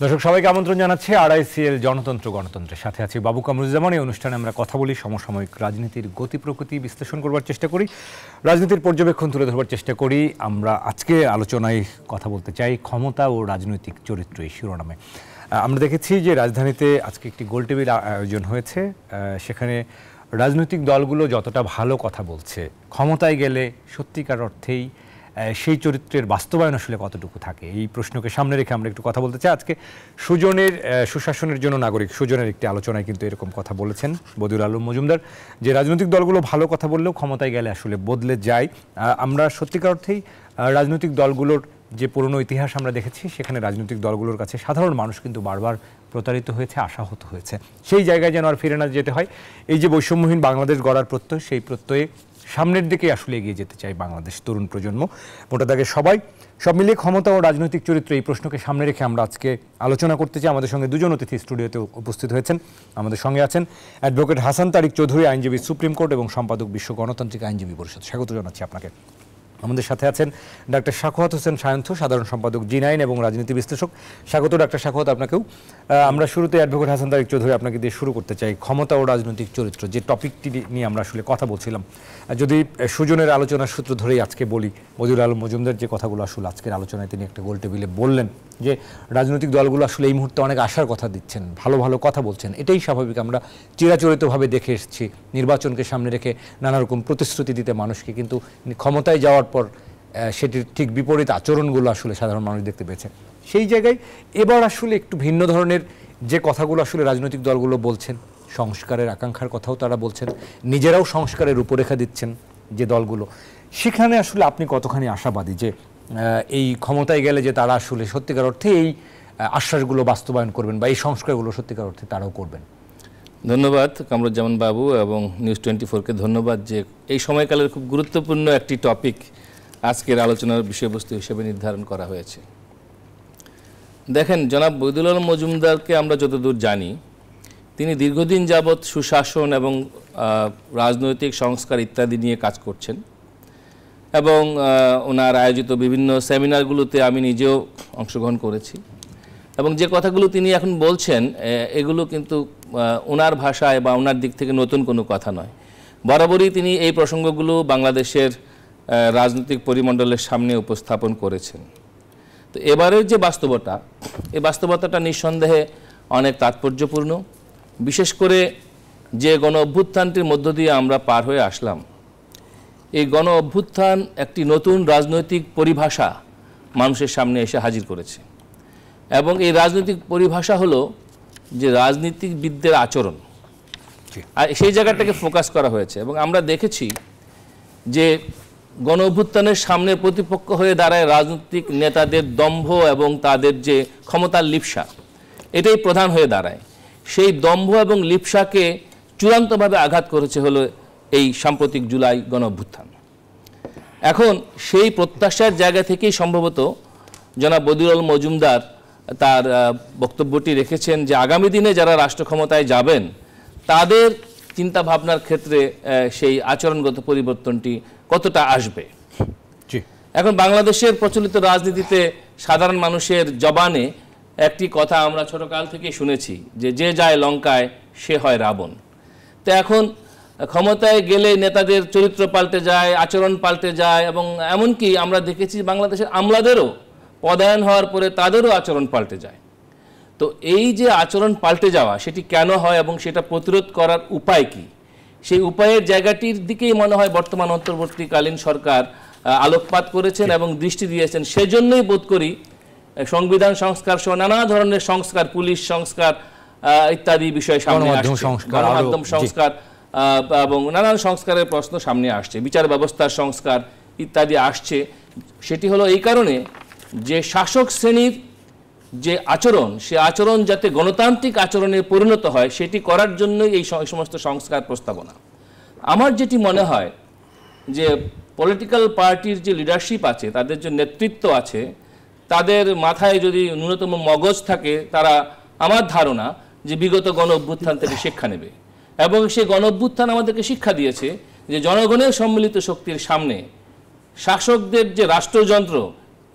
দর্শক সবাইকে আমন্ত্রণ জানাচ্ছি আরআইসিএল জনতন্ত্র গণতন্ত্রের সাথে আছি বাবু কামরুজ্জামান। এই অনুষ্ঠানে আমরা কথা বলি, সমসাময়িক রাজনীতির গতি প্রকৃতি বিশ্লেষণ করবার চেষ্টা করি, রাজনীতির পর্যবেক্ষণ তুলে ধরবার চেষ্টা করি। আমরা আজকে আলোচনায় কথা বলতে চাই ক্ষমতা ও রাজনৈতিক চরিত্র এই শিরোনামে। আমরা দেখেছি যে রাজধানীতে আজকে একটি গোলটেবিল আয়োজন হয়েছে। সেখানে রাজনৈতিক দলগুলো যতটা ভালো কথা বলছে, ক্ষমতায় গেলে সত্যিকার অর্থেই সেই চরিত্রের বাস্তবায়ন আসলে কতটুকু থাকে, এই প্রশ্নকে সামনে রেখে আমরা একটু কথা বলতে চাই। আজকে সুজনের সুশাসনের জন্য নাগরিক সুজনের একটি আলোচনায় কিন্তু এরকম কথা বলেছেন বদিউল আলম মজুমদার, যে রাজনৈতিক দলগুলো ভালো কথা বললেও ক্ষমতায় গেলে আসলে বদলে যায়। আমরা সত্যিকার অর্থেই রাজনৈতিক দলগুলোর যে পুরনো ইতিহাস আমরা দেখেছি, সেখানে রাজনৈতিক দলগুলোর কাছে সাধারণ মানুষ কিন্তু বারবার প্রতারিত হয়েছে, আশাহত হয়েছে। সেই জায়গায় যেন আর ফিরে না যেতে হয়। এই যে বৈষম্যহীন বাংলাদেশ গড়ার প্রত্যয়, সেই প্রত্যয়ে সামনের দিকে আসলে এগিয়ে যেতে চাই বাংলাদেশ তরুণ প্রজন্ম। মোটা দাগে সব মিলিয়ে ক্ষমতা ও রাজনৈতিক চরিত্র, এই প্রশ্নকে সামনে রেখে আমরা আজকে আলোচনা করতে চাই। আমাদের সঙ্গে দুজন অতিথি স্টুডিওতে উপস্থিত হয়েছেন। আমাদের সঙ্গে আছেন অ্যাডভোকেট হাসান তারিক চৌধুরী, আইনজীবী সুপ্রিম কোর্ট এবং সম্পাদক বিশ্ব গণতান্ত্রিক আইনজীবী পরিষদ। স্বাগত জানাচ্ছি আপনাকে। আমাদের সাথে আছেন ডাক্তার সাখাওয়াত হোসেন সায়ন্থ, সাধারণ সম্পাদক জি9 এবং রাজনীতি বিশ্লেষক। স্বাগত ডাক্তার সাখাওয়াত আপনাকেও। আমরা শুরুতে অ্যাডভোকেট হাসান তারিক চৌধুরী আপনাকে দিয়ে শুরু করতে চাই। ক্ষমতা ও রাজনৈতিক চরিত্র যে টপিকটি নিয়ে আমরা আসলে কথা বলছিলাম, যদি সুজনের আলোচনার সূত্র ধরেই আজকে বলি, বদিউল আলম মজুমদার যে কথাগুলো আসলে আজকের আলোচনায় তিনি একটা গোল টেবিলে বললেন যে রাজনৈতিক দলগুলো আসলে এই মুহূর্তে অনেক আশার কথা দিচ্ছেন, ভালো ভালো কথা বলছেন, এটাই স্বাভাবিক। আমরা চিরাচরিতভাবে দেখে এসেছি নির্বাচনকে সামনে রেখে নানা রকম প্রতিশ্রুতি দিতে মানুষকে, কিন্তু ক্ষমতায় যাওয়ার পর সেটির ঠিক বিপরীত আচরণগুলো আসলে সাধারণ মানুষ দেখতে পেয়েছে। সেই জায়গায় এবার আসলে একটু ভিন্ন ধরনের যে কথাগুলো আসলে রাজনৈতিক দলগুলো বলছেন, সংস্কারের আকাঙ্ক্ষার কথাও তারা বলছেন, নিজেরাও সংস্কারের রূপরেখা দিচ্ছেন যে দলগুলো, সেখানে আসলে আপনি কতখানি আশাবাদী যে এই ক্ষমতায় গেলে যে তারা আসলে সত্যিকার অর্থে এই আশ্বাসগুলো বাস্তবায়ন করবেন বা এই সংস্কারগুলো সত্যিকার অর্থে তারাও করবেন? ধন্যবাদ কামরুজ্জামান বাবু এবং নিউজ 24-কে ধন্যবাদ যে এই সময়কালের খুব গুরুত্বপূর্ণ একটি টপিক আজকের আলোচনার বিষয়বস্তু হিসেবে নির্ধারণ করা হয়েছে। দেখেন, জনাব বদিউল আলম মজুমদারকে আমরা যতদূর জানি, তিনি দীর্ঘদিন যাবৎ সুশাসন এবং রাজনৈতিক সংস্কার ইত্যাদি নিয়ে কাজ করছেন এবং ওনার আয়োজিত বিভিন্ন সেমিনারগুলোতে আমি নিজেও অংশগ্রহণ করেছি এবং যে কথাগুলো তিনি এখন বলছেন এগুলো কিন্তু ওনার ভাষায় বা ওনার দিক থেকে নতুন কোনো কথা নয়। বরাবরই তিনি এই প্রসঙ্গগুলো বাংলাদেশের রাজনৈতিক পরিমণ্ডলের সামনে উপস্থাপন করেছেন। তো এবারের যে বাস্তবতা, এই বাস্তবতাটা নিঃসন্দেহে অনেক তাৎপর্যপূর্ণ। বিশেষ করে যে গণ অভ্যুত্থানটির মধ্য দিয়ে আমরা পার হয়ে আসলাম, এই গণ অভ্যুত্থান একটি নতুন রাজনৈতিক পরিভাষা মানুষের সামনে এসে হাজির করেছে এবং এই রাজনৈতিক পরিভাষা হলো যে রাজনীতিবিদদের আচরণ, আর সেই জায়গাটাকে ফোকাস করা হয়েছে। এবং আমরা দেখেছি যে গণ অভ্যুত্থানের সামনে প্রতিপক্ষ হয়ে দাঁড়ায় রাজনৈতিক নেতাদের দম্ভ এবং তাদের যে ক্ষমতার লিপ্সা, এটাই প্রধান হয়ে দাঁড়ায়। সেই দম্ভ এবং লিপ্সাকে চূড়ান্তভাবে আঘাত করেছে হলো এই সাম্প্রতিক জুলাই গণ অভ্যুত্থান। এখন সেই প্রত্যাশার জায়গা থেকেই সম্ভবত জনাব বদিউল আলম মজুমদার তার বক্তব্যটি রেখেছেন যে আগামী দিনে যারা রাষ্ট্র ক্ষমতায় যাবেন তাদের চিন্তা ভাবনার ক্ষেত্রে সেই আচরণগত পরিবর্তনটি কতটা আসবে। এখন বাংলাদেশের প্রচলিত রাজনীতিতে সাধারণ মানুষের জবানে একটি কথা আমরা ছোটকাল থেকে শুনেছি যে যে যায় লঙ্কায় সে হয় রাবণ। তো এখন ক্ষমতায় গেলে নেতাদের চরিত্র পাল্টে যায়, আচরণ পাল্টে যায় এবং এমনকি আমরা দেখেছি বাংলাদেশের আমলাদেরও পদায়ন হওয়ার পরে তাদেরও আচরণ পাল্টে যায়। তো এই যে আচরণ পাল্টে যাওয়া, সেটি কেন হয় এবং সেটা প্রতিরোধ করার উপায় কি, সেই উপায়ের জায়গাটির দিকেই মনে হয় বর্তমান অন্তর্বর্তীকালীন সরকার আলোকপাত করেছেন এবং দৃষ্টি দিয়েছেন। সেজন্যই বোধ করি সংবিধান সংস্কার সহ নানা ধরনের সংস্কার, পুলিশ সংস্কার ইত্যাদি বিষয় সামনে আসছে, গণমাধ্যম সংস্কার এবং নানান সংস্কারের প্রশ্ন সামনে আসছে, বিচার ব্যবস্থার সংস্কার ইত্যাদি আসছে। সেটি হলো এই কারণে যে শাসক শ্রেণীর যে আচরণ, সে আচরণ যাতে গণতান্ত্রিক আচরণে পরিণত হয়, সেটি করার জন্যই এই সমস্ত সংস্কার প্রস্তাবনা। আমার যেটি মনে হয় যে পলিটিক্যাল পার্টির যে লিডারশিপ আছে, তাদের যে নেতৃত্ব আছে, তাদের মাথায় যদি ন্যূনতম মগজ থাকে, তারা আমার ধারণা যে বিগত গণ অভ্যুত্থান থেকে শিক্ষা নেবে এবং সেই গণ অভ্যুত্থান আমাদেরকে শিক্ষা দিয়েছে যে জনগণের সম্মিলিত শক্তির সামনে শাসকদের যে রাষ্ট্রযন্ত্র,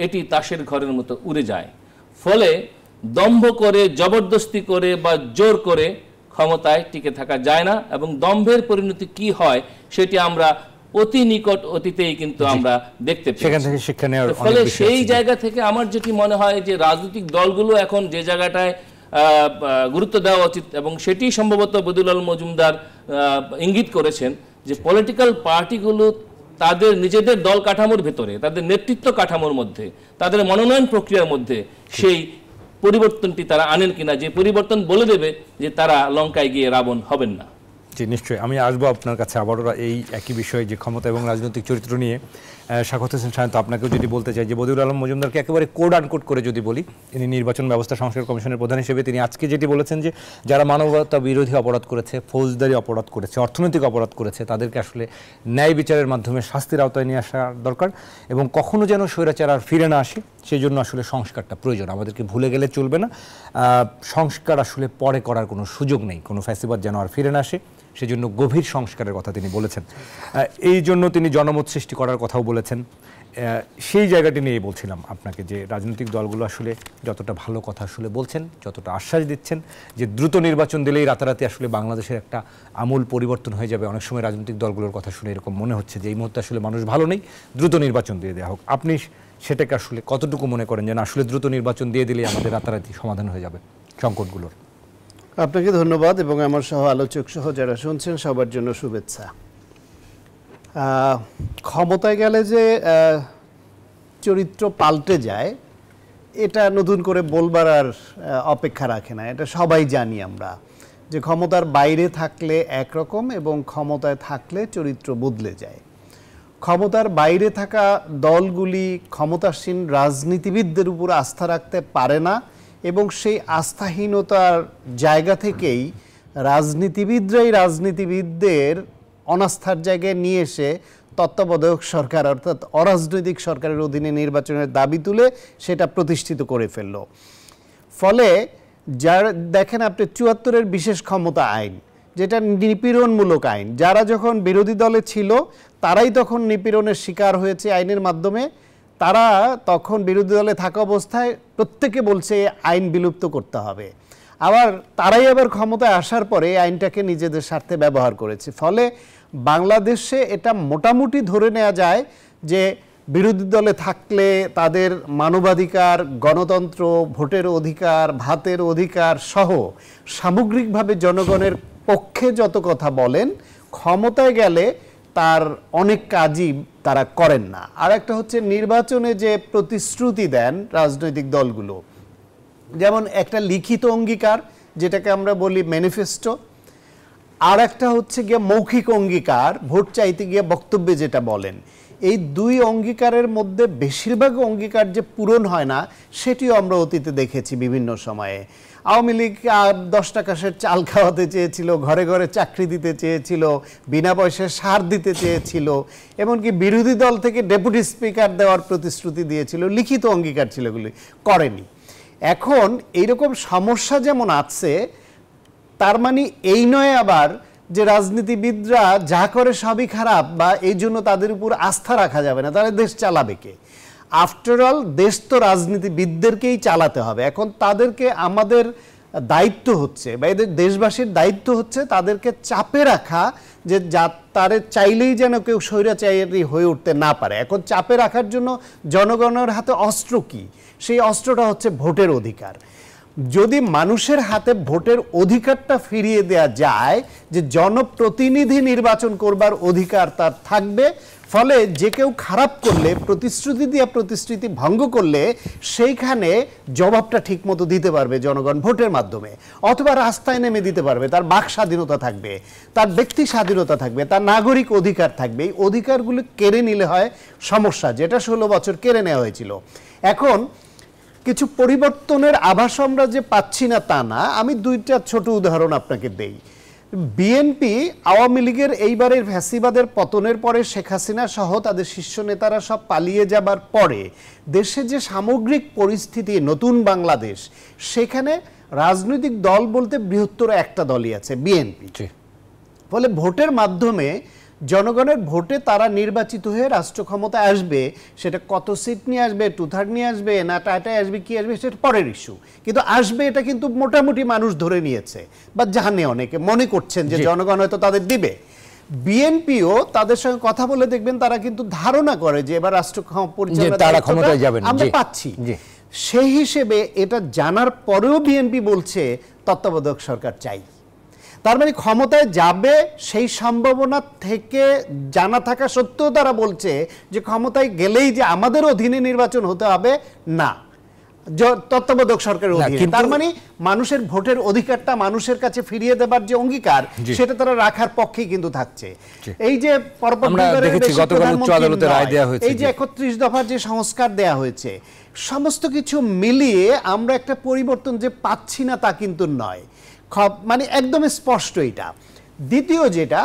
এটি তাসের ঘরের মতো উড়ে যায়। ফলে দম্ভ করে, জবরদস্তি করে বা জোর করে ক্ষমতায় টিকে থাকা যায় না, এবং দম্ভের পরিণতি কি হয় সেটি আমরা অতি নিকট অতীতেই কিন্তু আমরা দেখতে পাই। সেখান থেকে শিক্ষা নেওয়ার ফলে সেই জায়গা থেকে আমার যেটি মনে হয় যে রাজনৈতিক দলগুলো এখন যে জায়গাটায় গুরুত্ব দেওয়া উচিত, এবং সেটি সম্ভবত বদিউল আলম মজুমদার ইঙ্গিত করেছেন, যে পলিটিক্যাল পার্টিগুলো তাদের নিজেদের দল কাঠামোর ভেতরে, তাদের নেতৃত্ব কাঠামোর মধ্যে, তাদের মনোনয়ন প্রক্রিয়ার মধ্যে সেই পরিবর্তনটি তারা আনেন কিনা, যে পরিবর্তন বলে দেবে যে তারা লঙ্কায় গিয়ে রাবণ হবেন না। জি, নিশ্চয়ই। আমি আসবো আপনার কাছে আবারও এই একই বিষয়ে, যে ক্ষমতা এবং রাজনৈতিক চরিত্র নিয়ে। শাখাওয়াত হোসেন সায়ন্ত, আপনাকেও যদি বলতে চাই যে বদিউল আলম মজুমদারকে একেবারে কোড আনকোড করে যদি বলি, তিনি নির্বাচন ব্যবস্থা সংস্কার কমিশনের প্রধান হিসেবে তিনি আজকে যেটি বলেছেন যে যারা মানবতা বিরোধী অপরাধ করেছে, ফৌজদারি অপরাধ করেছে, অর্থনৈতিক অপরাধ করেছে, তাদেরকে আসলে ন্যায় বিচারের মাধ্যমে শাস্তির আওতায় নিয়ে আসা দরকার, এবং কখনো যেন স্বৈরাচার আর ফিরে না আসে সেই জন্য আসলে সংস্কারটা প্রয়োজন। আমাদেরকে ভুলে গেলে চলবে না, সংস্কার আসলে পরে করার কোনো সুযোগ নেই, কোনো ফ্যাসিবাদ যেন আর ফিরে না আসে, সেজন্য গভীর সংস্কারের কথা তিনি বলেছেন। এই জন্য তিনি জনমত সৃষ্টি করার কথাও বলেছেন। সেই জায়গাটি নিয়েই বলছিলাম আপনাকে যে রাজনৈতিক দলগুলো আসলে যতটা ভালো কথা আসলে বলছেন, যতটা আশ্বাস দিচ্ছেন যে দ্রুত নির্বাচন দিলেই রাতারাতি আসলে বাংলাদেশের একটা আমূল পরিবর্তন হয়ে যাবে, অনেক সময় রাজনৈতিক দলগুলোর কথা শুনে এরকম মনে হচ্ছে যে এই মুহূর্তে আসলে মানুষ ভালো নেই, দ্রুত নির্বাচন দিয়ে দেওয়া হোক। আপনি সেটাকে আসলে কতটুকু মনে করেন যে না, আসলে দ্রুত নির্বাচন দিয়ে দিলেই আমাদের রাতারাতি সমাধান হয়ে যাবে সংকটগুলোর? আপনাকে ধন্যবাদ, এবং আমার সহ আলোচক সহ যারা শুনছেন সবার জন্য শুভেচ্ছা। ক্ষমতায় গেলে যে চরিত্র পাল্টে যায়, এটা নতুন করে বলবার আর অপেক্ষা রাখে না। এটা সবাই জানি আমরা, যে ক্ষমতার বাইরে থাকলে একরকম এবং ক্ষমতায় থাকলে চরিত্র বদলে যায়। ক্ষমতার বাইরে থাকা দলগুলি ক্ষমতাসীন রাজনীতিবিদদের উপর আস্থা রাখতে পারে না, এবং সেই আস্থাহীনতার জায়গা থেকেই রাজনীতিবিদরাই রাজনীতিবিদদের অনাস্থার জায়গায় নিয়ে এসে তত্ত্বাবধায়ক সরকার অর্থাৎ অরাজনৈতিক সরকারের অধীনে নির্বাচনের দাবি তুলে সেটা প্রতিষ্ঠিত করে ফেলল। ফলে যার দেখেন আপনি ৭৪-এর বিশেষ ক্ষমতা আইন, যেটা নিপীড়নমূলক আইন, যারা যখন বিরোধী দলে ছিল তারাই তখন নিপীড়নের শিকার হয়েছে আইনের মাধ্যমে। তারা তখন বিরোধী দলে থাকা অবস্থায় প্রত্যেকে বলছে আইন বিলুপ্ত করতে হবে, আবার তারাই আবার ক্ষমতায় আসার পরে আইনটাকে নিজেদের স্বার্থে ব্যবহার করেছে। ফলে বাংলাদেশে এটা মোটামুটি ধরে নেওয়া যায় যে বিরোধী দলে থাকলে তাদের মানবাধিকার, গণতন্ত্র, ভোটের অধিকার, ভাতের অধিকার সহ সামগ্রিকভাবে জনগণের পক্ষে যত কথা বলেন, ক্ষমতায় গেলে তার অনেক কাজই তারা করেন না। আর একটা হচ্ছে নির্বাচনে যে প্রতিশ্রুতি দেন রাজনৈতিক দলগুলো, যেমন একটা লিখিত অঙ্গীকার যেটাকে আমরা বলি ম্যানিফেস্টো, আর একটা হচ্ছে গিয়ে মৌখিক অঙ্গীকার, ভোট চাইতে গিয়ে বক্তব্যে যেটা বলেন। এই দুই অঙ্গীকারের মধ্যে বেশিরভাগ অঙ্গীকার যে পূরণ হয় না সেটিও আমরা অতীতে দেখেছি বিভিন্ন সময়ে। আওয়ামী লীগ 10 টাকা চাল খাওয়াতে চেয়েছিল, ঘরে ঘরে চাকরি দিতে চেয়েছিল, বিনা পয়সায় সার দিতে চেয়েছিল, এমনকি বিরোধী দল থেকে ডেপুটি স্পিকার দেওয়ার প্রতিশ্রুতি দিয়েছিল, লিখিত অঙ্গীকার ছিল, এগুলি করেনি। এখন এইরকম সমস্যা যেমন আছে, তার মানে এই নয় আবার যে রাজনীতিবিদরা যা করে সবই খারাপ বা এই জন্য তাদের উপর আস্থা রাখা যাবে না, তারা দেশ চালাবে কে? আফটার অল দেশ তো রাজনীতিবিদদেরকেই চালাতে হবে। এখন তাদেরকে আমাদের দায়িত্ব হচ্ছে বা এদের দেশবাসীর দায়িত্ব হচ্ছে তাদেরকে চাপে রাখা, যে তারে চাইলেই যেন কেউ স্বৈরাচারী হয়ে উঠতে না পারে। এখন চাপে রাখার জন্য জনগণের হাতে অস্ত্র কি? সেই অস্ত্রটা হচ্ছে ভোটের অধিকার। যদি মানুষের হাতে ভোটের অধিকারটা ফিরিয়ে দেয়া যায়, যে জনপ্রতিনিধি নির্বাচন করবার অধিকার তার থাকবে, ফলে যে কেউ খারাপ করলে, প্রতিশ্রুতি দিয়ে প্রতিশ্রুতি ভঙ্গ করলে সেইখানে জবাবটা ঠিকমতো দিতে পারবে জনগণ ভোটের মাধ্যমে, অথবা রাস্তায় নেমে দিতে পারবে। তার বাক স্বাধীনতা থাকবে, তার ব্যক্তি স্বাধীনতা থাকবে, তার নাগরিক অধিকার থাকবে। এই অধিকারগুলো কেড়ে নিলে হয় সমস্যা, যেটা 16 বছর কেড়ে নেওয়া হয়েছিল। এখন কিছু পরিবর্তনের আভাস আমরা যে পাচ্ছি না তা না। আমি দুইটা ছোট উদাহরণ আপনাকে দেই। বিএনপি আওয়ামী লীগের এইবারের ফ্যাসিবাদের পতনের পরে শেখ হাসিনা সহ তাদের শীর্ষ নেতারা সব পালিয়ে যাবার পরে দেশে যে সামগ্রিক পরিস্থিতি, নতুন বাংলাদেশ, সেখানে রাজনৈতিক দল বলতে বৃহত্তর একটা দলই আছে, বিএনপি। ফলে ভোটের মাধ্যমে জনগণের ভোটে তারা নির্বাচিত হয়ে রাষ্ট্র ক্ষমতায় আসবে, সেটা কত সিট নিয়ে আসবে, 2/3 নিয়ে আসবে না টাটায় আসবে, কি আসবে, সেটা পরের ইস্যু, কিন্তু আসবে এটা কিন্তু মোটামুটি মানুষ ধরে নিয়েছে বা জানে, অনেকে মনে করছেন যে জনগণ হয়তো তাদের দিবে। বিএনপিও তাদের সঙ্গে কথা বলে দেখবেন তারা কিন্তু ধারণা করে যে এবার রাষ্ট্র পরিচালনা আমরা পাচ্ছি। সেই হিসেবে এটা জানার পরেও বিএনপি বলছে তত্ত্বাবধায়ক সরকার চাই। তার মানে ক্ষমতায় যাবে সেই সম্ভাবনা থেকে জানা থাকা সত্ত্বেও তারা বলছে যে ক্ষমতায় গেলেই যে আমাদের অধীনে নির্বাচন হতে হবে না, তত্ত্বাবধায়ক সরকারের অধীনে। তার মানে মানুষের ভোটের অধিকারটা মানুষের কাছে ফিরিয়ে দেবার যে অঙ্গীকার সেটা তারা রাখার পক্ষেই কিন্তু থাকছে। এই যে এই যে 31 দফার যে সংস্কার দেয়া হয়েছে, সমস্ত কিছু মিলিয়ে আমরা একটা পরিবর্তন যে পাচ্ছি না তা কিন্তু নয়, মানে একদম স্পষ্ট এটা। দ্বিতীয় যেটা,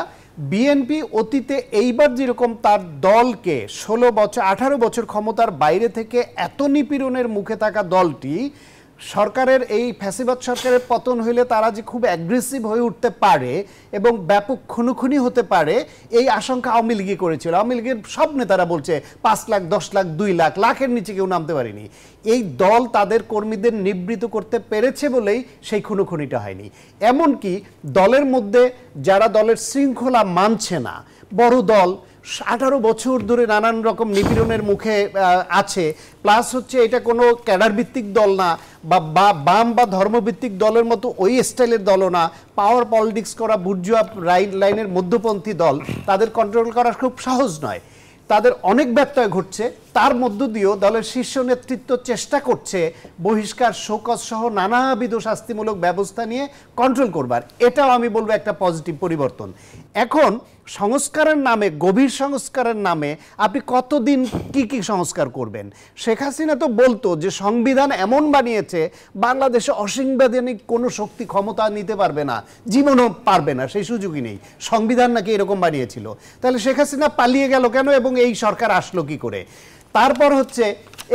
বিএনপি অতীতে এইবার যেরকম তার দলকে 16 বছর 18 বছর ক্ষমতার বাইরে থেকে এত নিপীড়নের মুখে থাকা দলটি সরকারের এই ফ্যাসিবাদ সরকারের পতন হইলে তারা যে খুব অ্যাগ্রেসিভ হয়ে উঠতে পারে এবং ব্যাপক খুনোখুনি হতে পারে, এই আশঙ্কা আওয়ামী লীগই করেছিল। আওয়ামী লীগের সব নেতারা বলছে 5 লাখ 10 লাখ 2 লাখ, লাখের নিচে কেউ নামতে পারেনি। এই দল তাদের কর্মীদের নিবৃত করতে পেরেছে বলেই সেই খুনোখুনিটা হয়নি। এমনকি দলের মধ্যে যারা দলের শৃঙ্খলা মানছে না, বড় দল 18 বছর ধরে নানান রকম নিপীড়নের মুখে আছে, প্লাস হচ্ছে এটা কোনো ক্যাডার ভিত্তিক দল না বা বাম বা ধর্মভিত্তিক দলের মতো ওই স্টাইলের দলও না, পাওয়ার পলিটিক্স করা বুর্জুয়া লাইনের মধ্যপন্থী দল, তাদের কন্ট্রোল করা খুব সহজ নয়। তাদের অনেক ব্যত্যয় ঘটছে, তার মধ্য দিয়েও দলের শীর্ষ নেতৃত্ব চেষ্টা করছে বহিষ্কার, শোকজ সহ নানাবিধ শাস্তিমূলক ব্যবস্থা নিয়ে কন্ট্রোল করবার। এটাও আমি বলবো একটা পজিটিভ পরিবর্তন। এখন সংস্কারের নামে, গভীর সংস্কারের নামে আপনি কতদিন কি কি সংস্কার করবেন? শেখ হাসিনা তো বলতো যে সংবিধান এমন বানিয়েছে বাংলাদেশে অসাংবিধানিক কোনো শক্তি ক্ষমতা নিতে পারবে না, জীবনও পারবে না, সেই সুযোগই নেই। সংবিধান নাকি এরকম বানিয়েছিল। তাহলে শেখ হাসিনা পালিয়ে গেল কেন এবং এই সরকার আসলো কি করে? তারপর হচ্ছে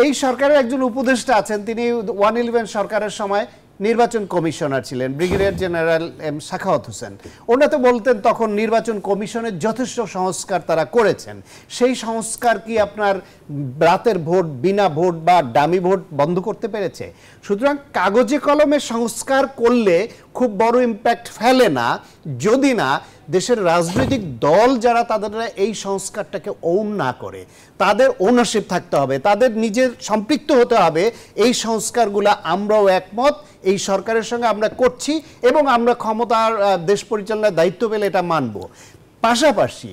এই সরকারের একজন উপদেষ্টা আছেন, তিনি 111 সরকারের সময় নির্বাচন কমিশনার ছিলেন, brigadier general M Sakhawat Hossain. ওনারা তো বলতেন তখন নির্বাচন কমিশনের যথেষ্ট সংস্কার তারা করেছেন। সেই সংস্কার কি আপনার রাতের ভোট, বিনা ভোট বা ডামি ভোট বন্ধ করতে পেরেছে? সুতরাং কাগজে কলমে সংস্কার করলে খুব বড় ইম্প্যাক্ট ফেলে না, যদি না দেশের রাজনৈতিক দল যারা তাদের এই সংস্কারটাকে ওন না করে, তাদের ওনারশিপ থাকতে হবে, তাদের নিজের সম্পৃক্ত হতে হবে। এই সংস্কারগুলো আমরাও একমত, এই সরকারের সঙ্গে আমরা করছি এবং আমরা ক্ষমতার দেশ পরিচালনার দায়িত্ব পেলে এটা মানব। পাশাপাশি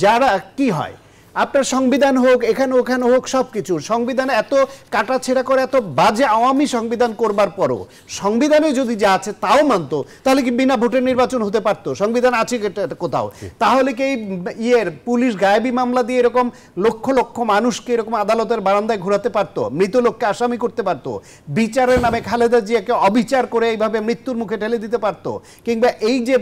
যারা কি হয়, আপনার সংবিধান হোক, এখানে ওখানে হোক, সব কিছু সংবিধানে এত কাটাছেড়া করে, এত বাজে আওয়ামী সংবিধান করবার পরও সংবিধানে যদি যা আছে তাও মানতো, তাহলে কি বিনা ভোটের নির্বাচন হতে পারতো? সংবিধান আছে কোথাও? তাহলে কি পুলিশ গায়েবী মামলা দিয়ে এরকম লক্ষ লক্ষ মানুষকে এরকম আদালতের বারান্দায় ঘোরাতে পারতো, মৃত লোককে আসামি করতে পারতো, বিচারের নামে খালেদা জিয়াকে অবিচার করে এইভাবে মৃত্যুর মুখে ঠেলে দিতে পারতো? কিংবা এই যে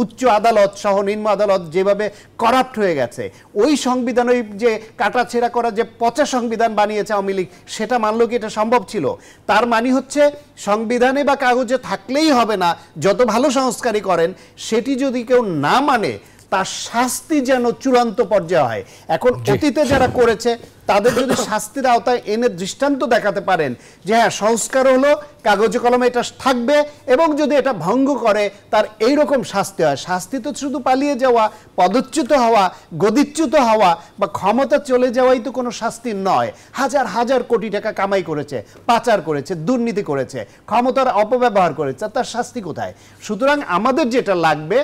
উচ্চ আদালত সহ নিম্ন আদালত যেভাবে করাপ্ট হয়ে গেছে, ওই সংবিধান, ওই যে কাটাছেড়া করা যে পচা সংবিধান বানিয়েছে আওয়ামী লীগ, সেটা মানলো কি এটা সম্ভব ছিল? তার মানে হচ্ছে সংবিধানে বা কাগজে থাকলেই হবে না, যত ভালো সংস্কারই করেন সেটি যদি কেউ না মানে তার শাস্তি যেন চূড়ান্ত পর্যায়ে হয়। এখন অতীতে যারা করেছে তাদের যদি শাস্তির আওতায় এনে দৃষ্টান্ত দেখাতে পারেন যে হ্যাঁ সংস্কার হলো, কাগজে কলমে এটা থাকবে, এবং যদি এটা ভঙ্গ করে তার এইরকম শাস্তি হয়। শাস্তি তো শুধু পালিয়ে যাওয়া, পদচ্যুত হওয়া, গদিচ্যুত হওয়া বা ক্ষমতা চলে যাওয়াই তো কোনো শাস্তি নয়। হাজার হাজার কোটি টাকা কামাই করেছে, পাচার করেছে, দুর্নীতি করেছে, ক্ষমতার অপব্যবহার করেছে, তার শাস্তি কোথায়? সুতরাং আমাদের যেটা লাগবে,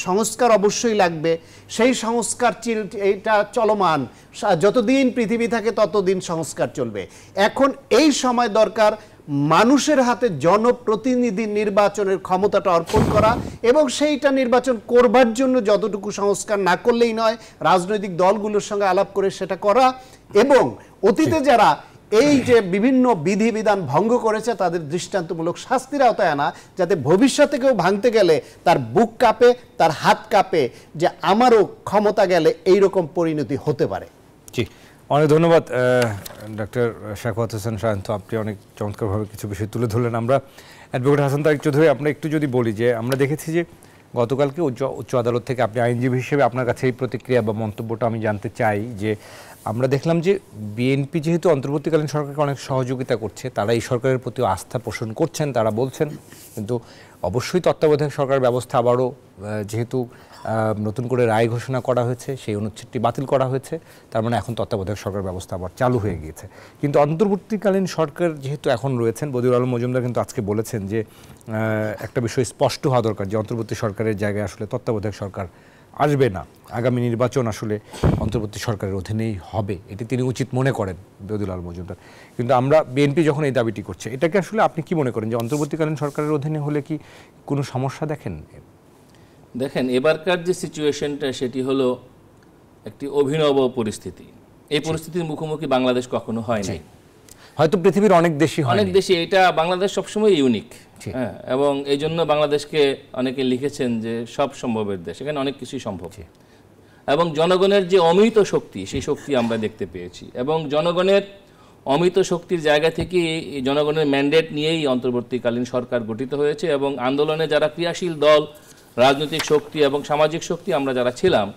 সংস্কার অবশ্যই লাগবে। সেই সংস্কার এটা চলমান, যতদিন পৃথিবী থাকে ততদিন সংস্কার চলবে। এখন এই সময় দরকার মানুষের হাতে জনপ্রতিনিধি নির্বাচনের ক্ষমতাটা অর্পণ করা, এবং সেইটা নির্বাচন করবার জন্য যতটুকু সংস্কার না করলেই নয়, রাজনৈতিক দলগুলোর সঙ্গে আলাপ করে সেটা করা, এবং অতীতে যারা এই যে বিভিন্ন বিধিবিধান ভঙ্গ করেছে তাদের দৃষ্টান্তমূলক শাস্তির আওতায় আনা, যাতে ভবিষ্যতে কেউ ভাঙতে গেলে তার বুক কাঁপে, তার হাত কাঁপে যে আমারও ক্ষমতা গেলে এইরকম পরিণতি হতে পারে। জি, অনেক ধন্যবাদ ডক্টর সাখাওয়াত হোসেন সায়ন্ত, আপনি অনেক চমৎকারভাবে কিছু বিষয় তুলে ধরলেন। আমরা অ্যাডভোকেট হাসান তারিক চৌধুরী, আমরা একটু যদি বলি যে আমরা দেখেছি যে গতকালকে উচ্চ আদালত থেকে, আপনি আইনজীবী হিসেবে আপনার কাছে এই প্রতিক্রিয়া বা মন্তব্যটা আমি জানতে চাই যে আমরা দেখলাম যে বিএনপি যেহেতু অন্তর্বর্তীকালীন সরকারকে অনেক সহযোগিতা করছে, তারা এই সরকারের প্রতি আস্থা পোষণ করছেন, তারা বলছেন, কিন্তু অবশ্যই তত্ত্বাবধায়ক সরকার ব্যবস্থা আবারও যেহেতু নতুন করে রায় ঘোষণা করা হয়েছে, সেই অনুচ্ছেদটি বাতিল করা হয়েছে, তার মানে এখন তত্ত্বাবধায়ক সরকার ব্যবস্থা আবার চালু হয়ে গিয়েছে। কিন্তু অন্তর্বর্তীকালীন সরকার যেহেতু এখন রয়েছেন, বদিউল আলম মজুমদার কিন্তু আজকে বলেছেন যে একটা বিষয় স্পষ্ট হওয়া দরকার যে অন্তর্বর্তী সরকারের জায়গায় আসলে তত্ত্বাবধায়ক সরকার আসবে না, আগামী নির্বাচন আসলে অন্তর্বর্তী সরকারের অধীনেই হবে, এটি তিনি উচিত মনে করেন বদিউল আলম মজুমদার। কিন্তু আমরা বিএনপি যখন এই দাবিটি করছে, এটাকে আসলে আপনি কি মনে করেন যে অন্তর্বর্তীকালীন সরকারের অধীনে হলে কি কোনো সমস্যা দেখেন? দেখেন, এবারকার যে সিচুয়েশনটা সেটি হলো একটি অভিনব পরিস্থিতি। এই পরিস্থিতির মুখোমুখি বাংলাদেশ কখনো হয় নাই, হয়তো পৃথিবীর অনেক দেশই হয়, অনেক দেশে। এটা বাংলাদেশ সবসময় ইউনিক, হ্যাঁ, এবং এই জন্য বাংলাদেশকে অনেকে লিখেছেন যে সব সম্ভবের দেশ, এখানে অনেক কিছুই সম্ভব। এবং জনগণের যে অমিত শক্তি, সেই শক্তি আমরা দেখতে পেয়েছি, এবং জনগণের অমিত শক্তির জায়গা থেকে এই জনগণের ম্যান্ডেট নিয়েই অন্তর্বর্তীকালীন সরকার গঠিত হয়েছে। এবং আন্দোলনে যারা ক্রিয়াশীল দল, রাজনৈতিক শক্তি এবং সামাজিক শক্তি আমরা যারা ছিলাম,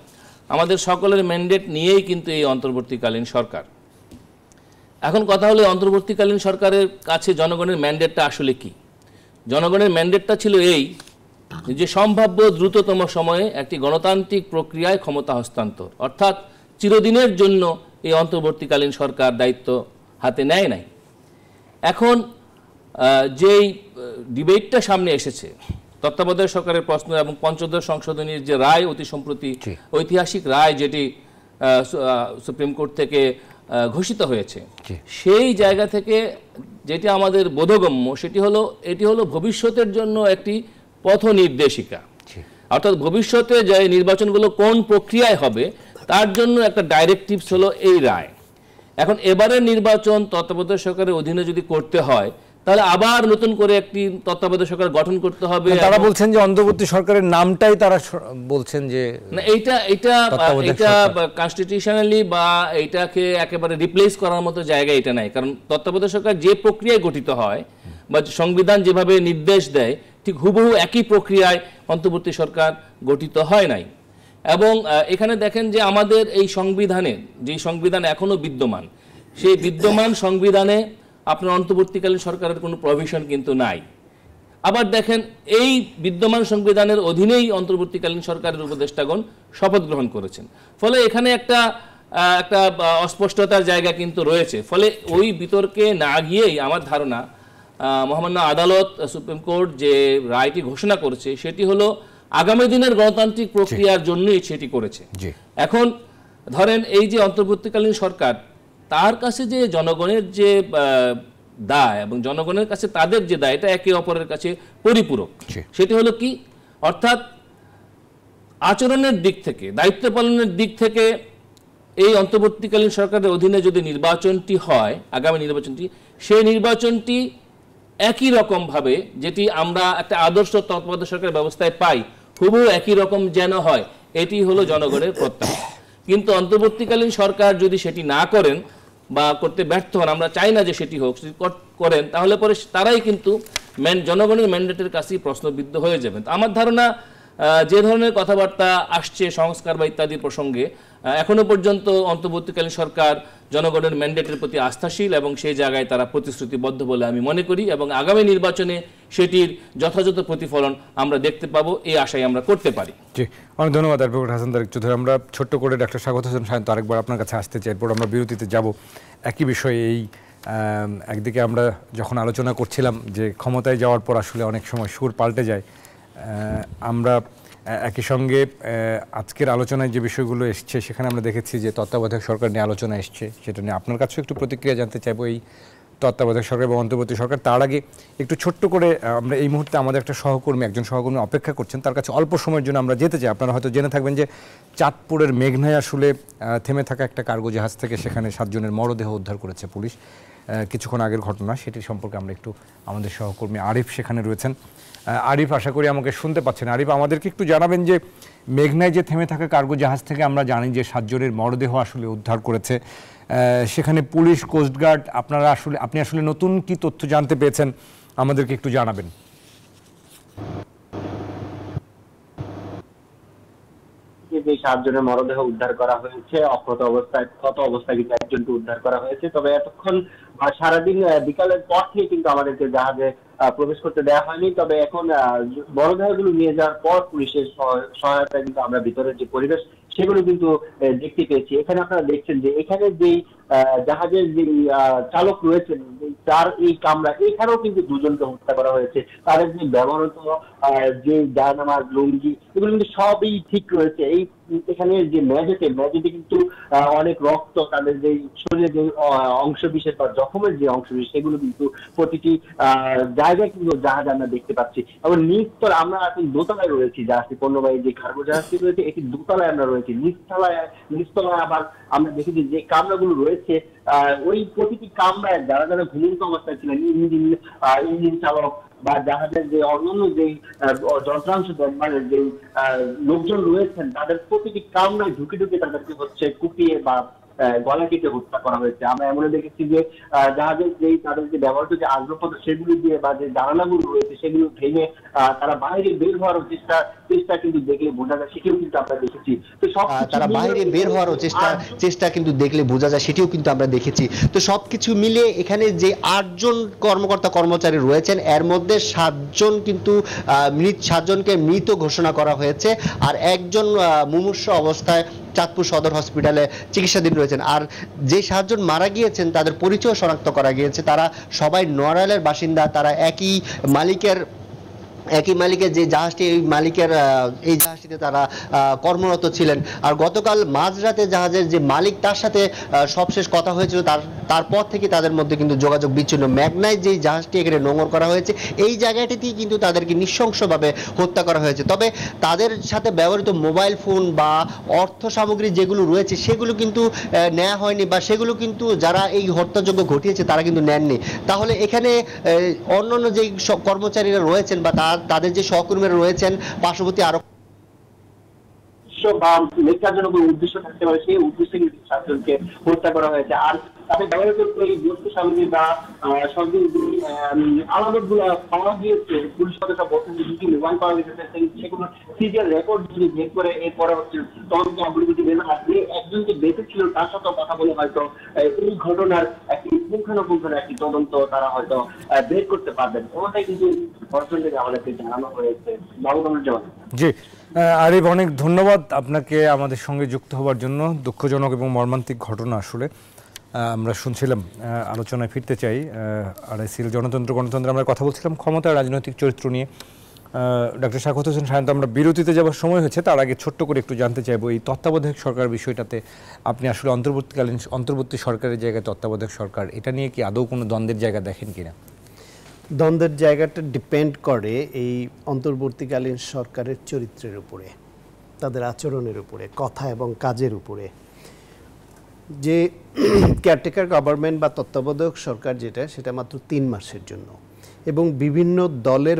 আমাদের সকলের ম্যান্ডেট নিয়েই কিন্তু এই অন্তর্বর্তীকালীন সরকার। এখন কথা হলো অন্তর্বর্তীকালীন সরকারের কাছে জনগণের ম্যান্ডেটটা আসলে কি? জনগণের ম্যান্ডেটটা ছিল এই যে সম্ভাব্য দ্রুততম সময়ে একটি গণতান্ত্রিক প্রক্রিয়ায় ক্ষমতা হস্তান্তর, অর্থাৎ চিরদিনের জন্য এই অন্তর্বর্তীকালীন সরকার দায়িত্ব হাতে নেয় নাই। এখন যেই ডিবেটটা সামনে এসেছে, তত্ত্বাবধায়ক সরকারের প্রশ্ন এবং পঞ্চদশ সংশোধনীর যে রায় অতি সম্প্রতি, ঐতিহাসিক রায় যেটি সুপ্রিম কোর্ট থেকে ঘোষিত হয়েছে, সেই জায়গা থেকে যেটি আমাদের বোধগম্য এটি হলো ভবিষ্যতের জন্য একটি পথ নির্দেশিকা। অর্থাৎ ভবিষ্যতে যে নির্বাচনগুলো কোন প্রক্রিয়ায় হবে তার জন্য একটা ডাইরেক্টিভস হলো এই রায়। এখন এবারের নির্বাচন তত্ত্বাবধায়ক সরকারের অধীনে যদি করতে হয়, তাহলে আবার নতুন করে একটি তত্ত্বাবধায়ক সরকার গঠন করতে হবে। তারা বলছেন যে অন্তর্বর্তী সরকারের নামটাই তারা বলছেন যে না, এটা কনস্টিটিউশনালি বা এইটাকে একেবারে রিপ্লেস করার মতো জায়গা এটা নাই। কারণ তত্ত্বাবধায়ক সরকার যে প্রক্রিয়ায় গঠিত হয় বা সংবিধান যেভাবে নির্দেশ দেয়, ঠিক হুবহু একই প্রক্রিয়ায় অন্তর্বর্তী সরকার গঠিত হয় নাই। এবং এখানে দেখেন যে আমাদের এই সংবিধানে, যে সংবিধান এখনো বিদ্যমান, সেই বিদ্যমান সংবিধানে আপনার অন্তর্বর্তীকালীন সরকারের কোনো প্রভিশন কিন্তু নাই। আবার দেখেন, এই বিদ্যমান সংবিধানের অধীনেই অন্তর্বর্তীকালীন সরকারের উপদেষ্টাগণ শপথ গ্রহণ করেছেন। ফলে এখানে একটা অস্পষ্টতার জায়গা কিন্তু রয়েছে। ফলে ওই বিতর্কে না গিয়েই আমার ধারণা মহামান্য আদালত, সুপ্রিম কোর্ট যে রায়টি ঘোষণা করেছে সেটি হলো আগামী দিনের গণতান্ত্রিক প্রক্রিয়ার জন্যই সেটি করেছে। এখন ধরেন, এই যে অন্তর্বর্তীকালীন সরকার, তার কাছে যে জনগণের যে দায় এবং জনগণের কাছে তাদের যে দায়, এটা একে অপরের কাছে পরিপূরক। সেটি হলো কি? অর্থাৎ আচরণের দিক থেকে, দায়িত্ব পালনের দিক থেকে এই অন্তর্বর্তীকালীন সরকারের অধীনে যদি নির্বাচনটি হয়, আগামী নির্বাচনটি, সেই নির্বাচনটি একই রকমভাবে যেটি আমরা একটা আদর্শ তত্ত্বাবধায়ক সরকারের ব্যবস্থায় পাই, হুবহু একই রকম যেন হয়, এটি হলো জনগণের প্রত্যাশা। কিন্তু অন্তর্বর্তীকালীন সরকার যদি সেটি না করেন বা করতে ব্যর্থ হন, আমরা চাই না যে সেটি হোক, যদি করেন তাহলে পরে তারাই কিন্তু জনগণের ম্যান্ডেটের কাছেই প্রশ্নবিদ্ধ হয়ে যাবেন। আমার ধারণা, যে ধরনের কথাবার্তা আসছে সংস্কার বা ইত্যাদি প্রসঙ্গে, এখনো পর্যন্ত অন্তর্বর্তীকালীন সরকার জনগণের ম্যান্ডেটের প্রতি আস্থাশীল এবং সেই জায়গায় তারা প্রতিশ্রুতিবদ্ধ বলে আমি মনে করি, এবং আগামী নির্বাচনে সেটির যথাযথ প্রতিফলন আমরা দেখতে পাবো, এই আশাই আমরা করতে পারি। জি, অনেক ধন্যবাদ অ্যাডভোকেট হাসান তারেক চৌধুরী। আমরা ছোট্ট করে ডাক্তার স্বাগত হোসেন সায়ন্ত আরেকবার আপনার কাছে আসতে চাই, এরপর আমরা বিরতিতে যাব। একই বিষয়ে এই একদিকে আমরা যখন আলোচনা করছিলাম যে ক্ষমতায় যাওয়ার পর আসলে অনেক সময় সুর পাল্টে যায়, আমরা একই সঙ্গে আজকের আলোচনায় যে বিষয়গুলো এসছে সেখানে আমরা দেখেছি যে তত্ত্বাবধায়ক সরকার নিয়ে আলোচনা এসছে, সেটা নিয়ে আপনার কাছেও একটু প্রতিক্রিয়া জানতে চাইবো। এই তত্ত্বাবধায়ক সরকার এবং অন্তর্বর্তী সরকার, তার আগে একটু ছোট্ট করে আমরা এই মুহূর্তে আমাদের একজন সহকর্মী অপেক্ষা করছেন, তার কাছে অল্প সময়ের জন্য আমরা যেতে চাই। আপনারা হয়তো জেনে থাকবেন যে চাঁদপুরের মেঘনায় আসলে থেমে থাকা একটা কার্গো জাহাজ থেকে সেখানে 7 জনের মরদেহ উদ্ধার করেছে পুলিশ। কিছুক্ষণ আগের ঘটনা, সেটি সম্পর্কে আমরা একটু, আমাদের সহকর্মী আরিফ সেখানে রয়েছেন। আরিফ, আশা করি আমাকে শুনতে পাচ্ছেন। আরিফ, আমাদেরকে একটু জানাবেন যে মেঘনায় যে থেমে থাকা কার্গো জাহাজ থেকে আমরা জানি যে 7 জনের মরদেহ আসলে উদ্ধার করেছে, সেখানে পুলিশ, কোস্টগার্ড, আপনি আসলে নতুন কি তথ্য জানতে পেয়েছেন আমাদেরকে একটু জানাবেন। 7 জনের মরদেহ উদ্ধার করা হয়েছে, অক্ষত অবস্থায় ক্ষত অবস্থায় কিন্তু একজনকে উদ্ধার করা হয়েছে। তবে এতক্ষণ সারাদিন বিকালের পর থেকে কিন্তু আমাদেরকে জাহাজে প্রবেশ করতে দেওয়া হয়নি। তবে এখন মরদেহগুলো নিয়ে যাওয়ার পর পুলিশের সহায়তায় কিন্তু আমরা ভিতরের যে পরিবেশ সেগুলো কিন্তু দেখতে পেয়েছি। এখানে আপনারা দেখছেন যে এখানে যেই জাহাজের যে চালক রয়েছেন, তার এই কামরা, এখানেও কিন্তু 2 জনকে হত্যা করা হয়েছে। তাদের যে ব্যবহৃত যে জায়নামাজ, লুঙ্গি, এগুলো কিন্তু সবই ঠিক রয়েছে। এই এখানে যে মেঝেতে কিন্তু অনেক রক্ত, তাদের যে শরীরের যে অংশ বিশেষ বা জখমের যে অংশ বিশেষ, সেগুলো কিন্তু প্রতিটি জায়গায় কিন্তু জাহাজ আমরা দেখতে পাচ্ছি। এবং নিচতলা, আমরা এখন দোতলায় রয়েছি, জাহাজটি পণ্যবাহী যে কার্গো জাহাজটি রয়েছে এটি দোতলায় আমরা রয়েছি। নিচতলায় আবার আমরা দেখেছি যে কামরাগুলো রয়েছে, ওই প্রতিটি কামরায় যারা যারা ঘুমন্ত অবস্থায় ছিলেন, ইঞ্জিন চালক বা জাহাজের যে অন্যান্য যে যন্ত্রাংশ দেখভালের যে লোকজন রয়েছেন, তাদের প্রতিটি কামরায় ঢুকে ঢুকে তাদেরকে হচ্ছে কুপিয়ে বা গলা কেটে হত্যা করা হয়েছে। আমরা এমন দেখেছি যে জাহাজের যে তাদের যে ব্যবহৃত যে আসবাবপত্র সেগুলো দিয়ে বা যে জানালাগুলো রয়েছে সেগুলো ভেঙে তারা বাইরে বের হওয়ার চেষ্টা কিন্তু দেখলে বোঝা যায়, সেটিও কিন্তু আমরা দেখেছি। তো তারা বাইরে বের হওয়ার চেষ্টা কিন্তু দেখলে বোঝা যায়, সেটিও কিন্তু আমরা দেখেছি। তো সবকিছু মিলিয়ে এখানে যে 8 জন কর্মচারী রয়েছেন, এর মধ্যে 7 জনকে মৃত ঘোষণা করা হয়েছে, আর একজন মুমূর্ষু অবস্থায় চাঁদপুর সদর হসপিটালে চিকিৎসাধীন রয়েছেন। আর যে 7 জন মারা গিয়েছেন তাদের পরিচয় শনাক্ত করা গিয়েছে, তারা সবাই নড়াইলের বাসিন্দা, তারা একই মালিকের যে জাহাজটি, এই জাহাজটিতে তারা কর্মরত ছিলেন। আর গতকাল মাঝরাতে জাহাজের যে মালিক, তার সাথে সবশেষ কথা হয়েছিল, তারপর থেকে তাদের মধ্যে কিন্তু যোগাযোগ বিচ্ছিন্ন। মেঘনায় যে জাহাজটি এখানে নোঙর করা হয়েছে, এই জায়গাটিতেই কিন্তু তাদেরকে নৃশংসভাবে হত্যা করা হয়েছে। তবে তাদের সাথে ব্যবহৃত মোবাইল ফোন বা অর্থ সামগ্রী যেগুলো রয়েছে সেগুলো কিন্তু নেওয়া হয়নি, বা সেগুলো কিন্তু যারা এই হত্যাযজ্ঞ ঘটিয়েছে তারা কিন্তু নেননি। তাহলে এখানে অন্যান্য যে কর্মচারীরা রয়েছেন বা তাদের যে সহকর্মীরা রয়েছেন, পার্শ্ববর্তী আরো বা লেখার জন্য কোনো উদ্দেশ্য থাকতে পারে, সেই উদ্দেশ্যে কিন্তু 7 জনকে হত্যা করা হয়েছে। আর তাদের ব্যবহৃত এই বস্তু সামগ্রী বা আলামত গুলো পাওয়া গিয়েছে, পুলিশ সদস্য বলছেন যে 2টি মোবাইল পাওয়া গেছে, সেগুলো সিরিয়াল রেকর্ড যদি বের করে এরপরে হচ্ছে তদন্ত অগ্রগতি বের হয়। যে একজন যে বেঁচে ছিল তার সাথে কথা বলে হয়তো এই ঘটনার একটি পুঙ্খানুপুঙ্খের একটি তদন্ত তারা হয়তো বের করতে পারবেন। ওটাই কিন্তু ঘটনা থেকে আমাদেরকে জানানো হয়েছে। বাবুকামরুজ্জামান। জি আরিফ, অনেক ধন্যবাদ আপনাকে আমাদের সঙ্গে যুক্ত হওয়ার জন্য। দুঃখজনক এবং মর্মান্তিক ঘটনা আসলে আমরা শুনছিলাম। আলোচনায় ফিরতে চাই। আড়াইসিল গণতন্ত্র আমরা কথা বলছিলাম ক্ষমতা রাজনৈতিক চরিত্র নিয়ে। ডক্টর শাকত হোসেন সায়ন্ত, আমরা বিরতিতে যাওয়ার সময় হয়েছে, তার আগে ছোট্ট করে একটু জানতে চাইবো এই তত্ত্বাবধায়ক সরকার বিষয়টাতে আপনি আসলে অন্তর্বর্তী সরকারের জায়গায় তত্ত্বাবধায়ক সরকার, এটা নিয়ে কি আদৌ কোনো দ্বন্দ্বের জায়গা দেখেন কিনা? দ্বন্দ্বের জায়গাটা ডিপেন্ড করে এই অন্তর্বর্তীকালীন সরকারের চরিত্রের উপরে, তাদের আচরণের উপরে, কথা এবং কাজের উপরে। যে কেয়ারটেকার গভর্নমেন্ট বা তত্ত্বাবধায়ক সরকার সেটা মাত্র 3 মাসের জন্য, এবং বিভিন্ন দলের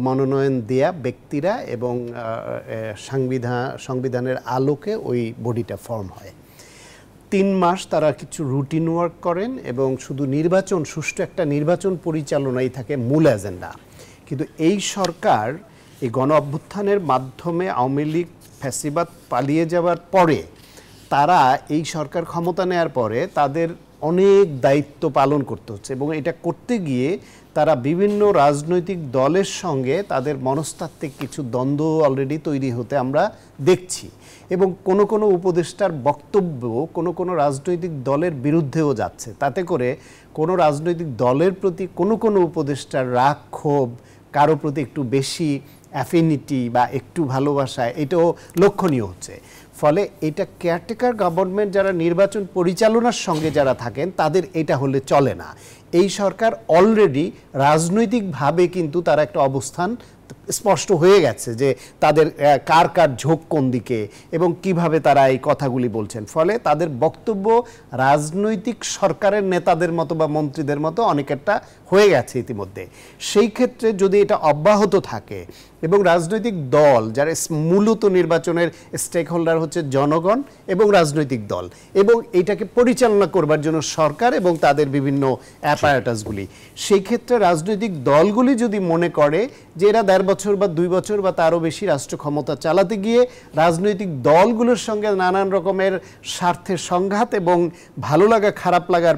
মনোনয়ন দেয়া ব্যক্তিরা এবং সংবিধানের আলোকে ওই বডিটা ফর্ম হয়। 3 মাস তারা কিছু রুটিন ওয়ার্ক করেন এবং শুধু সুষ্ঠু একটা নির্বাচন পরিচালনাই থাকে মূল এজেন্ডা। কিন্তু এই সরকার এই গণ অভ্যুত্থানের মাধ্যমে আওয়ামী লীগ ফ্যাসিবাদ পালিয়ে যাওয়ার পরে, তারা এই সরকার ক্ষমতা নেওয়ার পরে তাদের অনেক দায়িত্ব পালন করতে হচ্ছে, এবং এটা করতে গিয়ে তারা বিভিন্ন রাজনৈতিক দলের সঙ্গে তাদের মনস্তাত্ত্বিক কিছু দ্বন্দ্ব অলরেডি তৈরি হতে আমরা দেখছি। এবং কোনো উপদেষ্টার বক্তব্য কোনো রাজনৈতিক দলের বিরুদ্ধেও যাচ্ছে, তাতে করে কোনো রাজনৈতিক দলের প্রতি কোনো উপদেষ্টার রাগ, ক্ষোভ, কারো প্রতি একটু বেশি অ্যাফিনিটি বা একটু ভালোবাসা, এটাও লক্ষণীয় হচ্ছে। ফলে এটা কেয়ারটেকার গভর্নমেন্ট যারা নির্বাচন পরিচালনার সঙ্গে যারা থাকেন, তাদের এটা হলে চলে না। এই সরকার অলরেডি রাজনৈতিকভাবে কিন্তু তারা একটা অবস্থান স্পষ্ট হয়ে গেছে যে তাদের কার ঝোঁক কোন দিকে এবং কিভাবে তারা এই কথাগুলি বলছেন। ফলে তাদের বক্তব্য রাজনৈতিক সরকারের নেতাদের মতো বা মন্ত্রীদের মতো অনেকটা হয়ে গেছে ইতিমধ্যে। সেই ক্ষেত্রে যদি এটা অব্যাহত থাকে এবং রাজনৈতিক দল যারা মূলত নির্বাচনের স্টেক হোল্ডার হচ্ছে জনগণ এবং রাজনৈতিক দল, এবং এইটাকে পরিচালনা করবার জন্য সরকার এবং তাদের বিভিন্ন অ্যাপারেটাসগুলি, সেই ক্ষেত্রে রাজনৈতিক দলগুলি যদি মনে করে যে এরা 1.5 বছর বা 2 বছর বা তারও বেশি রাষ্ট্র ক্ষমতা চালাতে গিয়ে রাজনৈতিক দলগুলোর সঙ্গে নানান রকমের স্বার্থের সংঘাত এবং ভালো লাগা খারাপ লাগার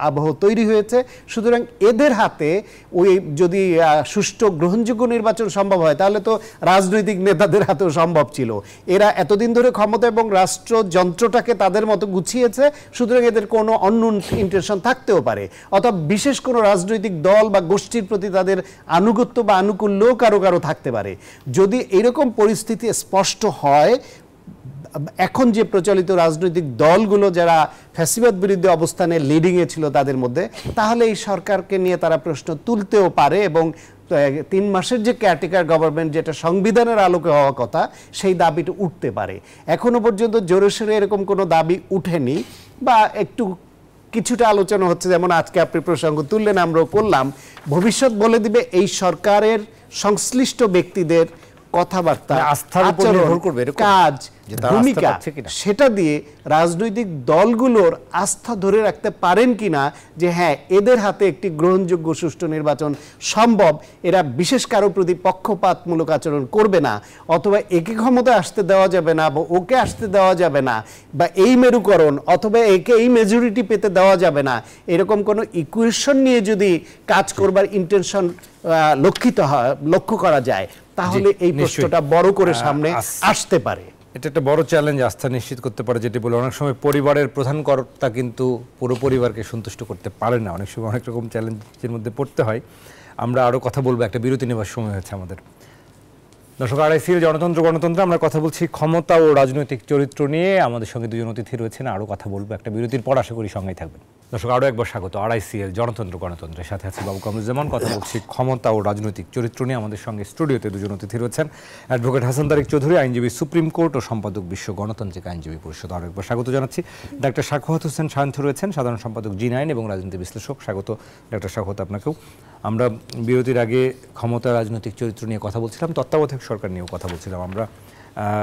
আবহ তৈরি হয়েছে। সুতরাং এদের হাতে ওই যদি সুষ্ঠু গ্রহণযোগ্য নির্বাচন সম্ভব হয় তাহলে তো রাজনৈতিক নেতাদের হাতেও সম্ভব ছিল। এরা এতদিন ধরে ক্ষমতা এবং রাষ্ট্র যন্ত্রটাকে তাদের মতো গুছিয়েছে, সুতরাং এদের কোনো অন্য ইন্টেনশন থাকতেও পারে, অথবা বিশেষ কোনো রাজনৈতিক দল বা গোষ্ঠীর প্রতি তাদের আনুগত্য বা আনুকূল্য কারো কারো থাকতে পারে। যদি এরকম পরিস্থিতি স্পষ্ট হয়, এখন যে প্রচলিত রাজনৈতিক দলগুলো যারা ফ্যাসিবাদ বিরুদ্ধে অবস্থানে লিডিংয়ে ছিল তাদের মধ্যে, তাহলে এই সরকারকে নিয়ে তারা প্রশ্ন তুলতেও পারে এবং 3 মাসের যে কেয়ারটেকার গভর্নমেন্ট যেটা সংবিধানের আলোকে হওয়া কথা সেই দাবিটা উঠতে পারে। এখনো পর্যন্ত জোরে সোরে এরকম কোনো দাবি উঠেনি বা একটু কিছুটা আলোচনা হচ্ছে, যেমন আজকে আপনি প্রসঙ্গ তুললেন, আমরাও করলাম। ভবিষ্যৎ বলে দিবে এই সরকারের সংশ্লিষ্ট ব্যক্তিদের কথাবার্তা, আস্থার উপর নির্ভর করবে, কাজ, যে তারা ভূমিকা, আস্থা পাচ্ছে কিনা। সেটা দিয়ে রাজনৈতিক দলগুলোর আস্থা ধরে রাখতে পারেন কিনা যে হ্যাঁ এদের হাতে একটি গ্রহণযোগ্য সুষ্ঠু নির্বাচন সম্ভব, এরা বিশেষ কারো প্রতি পক্ষপাতমূলক আচরণ করবে না, অথবা একে ক্ষমতায় আসতে দেওয়া যাবে না বা ওকে আসতে দেওয়া যাবে না, বা এই মেরুকরণ অথবা একে এই মেজরিটি পেতে দেওয়া যাবে না, এরকম কোনো ইকুয়েশন নিয়ে যদি কাজ করবার ইন্টেনশন লক্ষ্য করা যায় তাহলে এই প্রশ্নটা বড় করে সামনে আসতে পারে। এটা একটা বড় চ্যালেঞ্জ, আস্থা নিশ্চিত করতে পারে। যেটি বলে অনেক সময় পরিবারের প্রধান কর্তা কিন্তু পুরো পরিবারকে সন্তুষ্ট করতে পারে না, অনেক সময় অনেক রকম চ্যালেঞ্জের মধ্যে পড়তে হয়। আমরা আরও কথা বলবো, একটা বিরতি নেবার সময় হয়েছে আমাদের। দর্শক, আড়াইসিএল গণতন্ত্র আমরা কথা বলছি ক্ষমতা ও রাজনৈতিক চরিত্র নিয়ে। আমাদের সঙ্গে দুজন অতিথি রয়েছেন, আরও কথা বলবো একটা বিরতির পর, আশা করি সঙ্গেই থাকবেন। দর্শক, আরও একবার স্বাগত আড়াইসিএল গণতন্ত্রের সাথে আছে বাবু কামরুজ্জামান। কথা বলছি ক্ষমতা ও রাজনৈতিক চরিত্র নিয়ে। আমাদের সঙ্গে স্টুডিওতে দুজন অতিথি রয়েছেন, অ্যাডভোকেট হাসান তারিক চৌধুরী, আইনজীবী সুপ্রিম কোর্ট ও সম্পাদক বিশ্ব গণতান্ত্রিক আইনজীবী পরিষদ। আরও একবার স্বাগত জানাচ্ছি। ডাক্তার সাখাওয়াত হোসেন সায়ন্থ রয়েছেন, সাধারণ সম্পাদক জি9 এবং রাজনীতি বিশ্লেষক। স্বাগত ডাক্তার সাখাওয়াত আপনাকেও। আমরা বিরতির আগে ক্ষমতা রাজনৈতিক চরিত্র নিয়ে কথা বলছিলাম, তত্ত্বাবধায়ক সরকার নিয়েও কথা বলছিলাম আমরা।